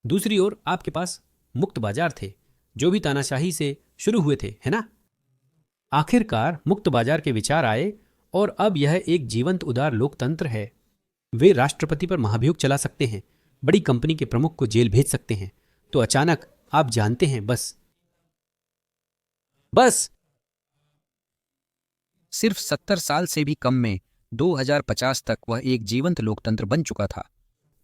दूसरी ओर आपके पास मुक्त बाजार थे, जो भी तानाशाही से शुरू हुए थे, है ना? आखिरकार मुक्त बाजार के विचार आए, और अब यह एक जीवंत उदार लोकतंत्र है। वे राष्ट्रपति पर महाभियोग चला सकते हैं, बड़ी कंपनी के प्रमुख को जेल भेज सकते हैं। तो अचानक आप जानते हैं, बस सिर्फ 70 साल से भी कम में 2050 तक वह एक जीवंत लोकतंत्र बन चुका था।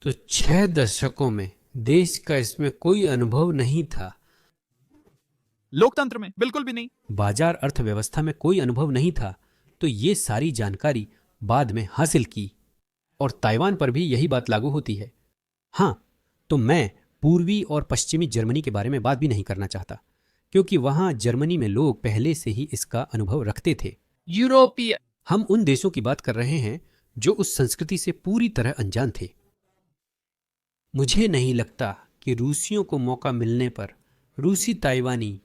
तो 6 दशकों में देश का इसमें कोई अनुभव नहीं था। लोकतंत्र में बिल्कुल भी नहीं। बाजार अर्थव्यवस्था में कोई अनुभव नहीं था। तो ये सारी जानकारी बाद में हासिल की, और ताइवान पर भी यही बात लागू होती है। हाँ, तो मैं पूर्वी और पश्चिमी जर्मनी के बारे में बात भी नहीं करना चाहता, क्योंकि वहां जर्मनी में लोग पहले से ही इसका अनुभव रखते थे। यूरोपीय। हम उन देशों की बात कर रहे हैं जो उस संस्कृति से पूरी तरह अनजान थे। मुझे नहीं लगता कि रूसियों को मौका मिलने पर रूसी ताइवानी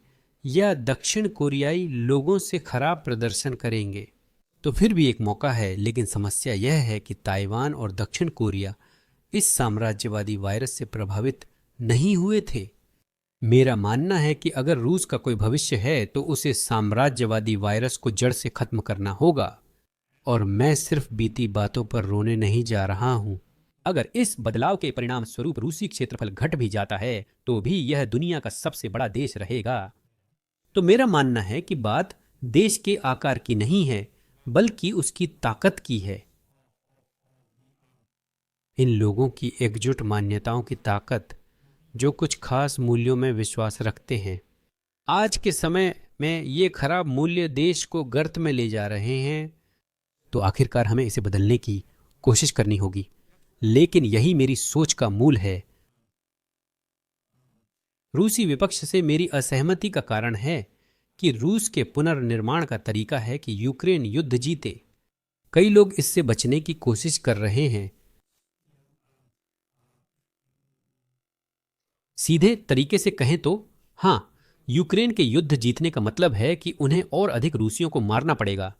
या दक्षिण कोरियाई लोगों से खराब प्रदर्शन करेंगे। तो फिर भी एक मौका है, लेकिन समस्या यह है कि ताइवान और दक्षिण कोरिया इस साम्राज्यवादी वायरस से प्रभावित नहीं हुए थे। मेरा मानना है कि अगर रूस का कोई भविष्य है तो उसे साम्राज्यवादी वायरस को जड़ से खत्म करना होगा। और मैं सिर्फ बीती बातों पर रोने नहीं जा रहा हूं। अगर इस बदलाव के परिणाम स्वरूप रूसी क्षेत्रफल घट भी जाता है तो भी यह दुनिया का सबसे बड़ा देश रहेगा। तो मेरा मानना है कि बात देश के आकार की नहीं है, बल्कि उसकी ताकत की है। इन लोगों की एकजुट मान्यताओं की ताकत, जो कुछ खास मूल्यों में विश्वास रखते हैं। आज के समय में ये खराब मूल्य देश को गर्त में ले जा रहे हैं। तो आखिरकार हमें इसे बदलने की कोशिश करनी होगी। लेकिन यही मेरी सोच का मूल है। रूसी विपक्ष से मेरी असहमति का कारण है कि रूस के पुनर्निर्माण का तरीका है कि यूक्रेन युद्ध जीते। कई लोग इससे बचने की कोशिश कर रहे हैं। सीधे तरीके से कहें तो हां, यूक्रेन के युद्ध जीतने का मतलब है कि उन्हें और अधिक रूसियों को मारना पड़ेगा।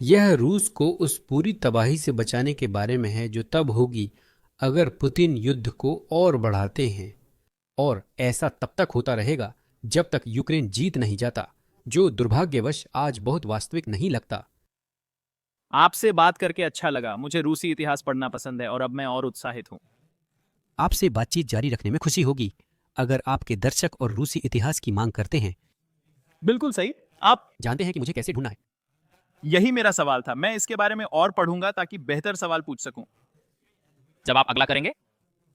यह रूस को उस पूरी तबाही से बचाने के बारे में है जो तब होगी अगर पुतिन युद्ध को और बढ़ाते हैं। और ऐसा तब तक होता रहेगा जब तक यूक्रेन जीत नहीं जाता, जो दुर्भाग्यवश आज बहुत वास्तविक नहीं लगता। आपसे बात करके अच्छा लगा। मुझे रूसी इतिहास पढ़ना पसंद है और अब मैं और उत्साहित हूं। आपसे बातचीत जारी रखने में खुशी होगी अगर आपके दर्शक और रूसी इतिहास की मांग करते हैं। बिल्कुल सही। आप जानते हैं कि मुझे कैसे ढूंढना है? यही मेरा सवाल था। मैं इसके बारे में और पढ़ूंगा ताकि बेहतर सवाल पूछ सकूं। जब आप अगला करेंगे?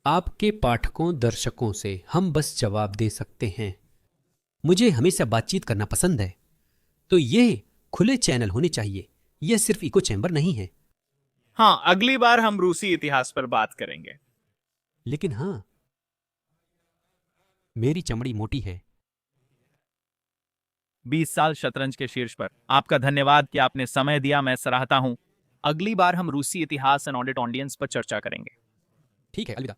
आपके पाठकों, दर्शकों से हम बस जवाब दे सकते हैं। मुझे हमेशा बातचीत करना पसंद है। तो ये खुले चैनल होने चाहिए। यह सिर्फ इको चैम्बर नहीं है। हाँ, अगली बार हम रूसी इतिहास पर बात करेंगे। लेकिन हां, मेरी चमड़ी मोटी है। 20 साल शतरंज के शीर्ष पर। आपका धन्यवाद कि आपने समय दिया, मैं सराहता हूं। अगली बार हम रूसी इतिहास एंड ऑडिट ऑडियंस पर चर्चा करेंगे। ठीक है, अलविदा।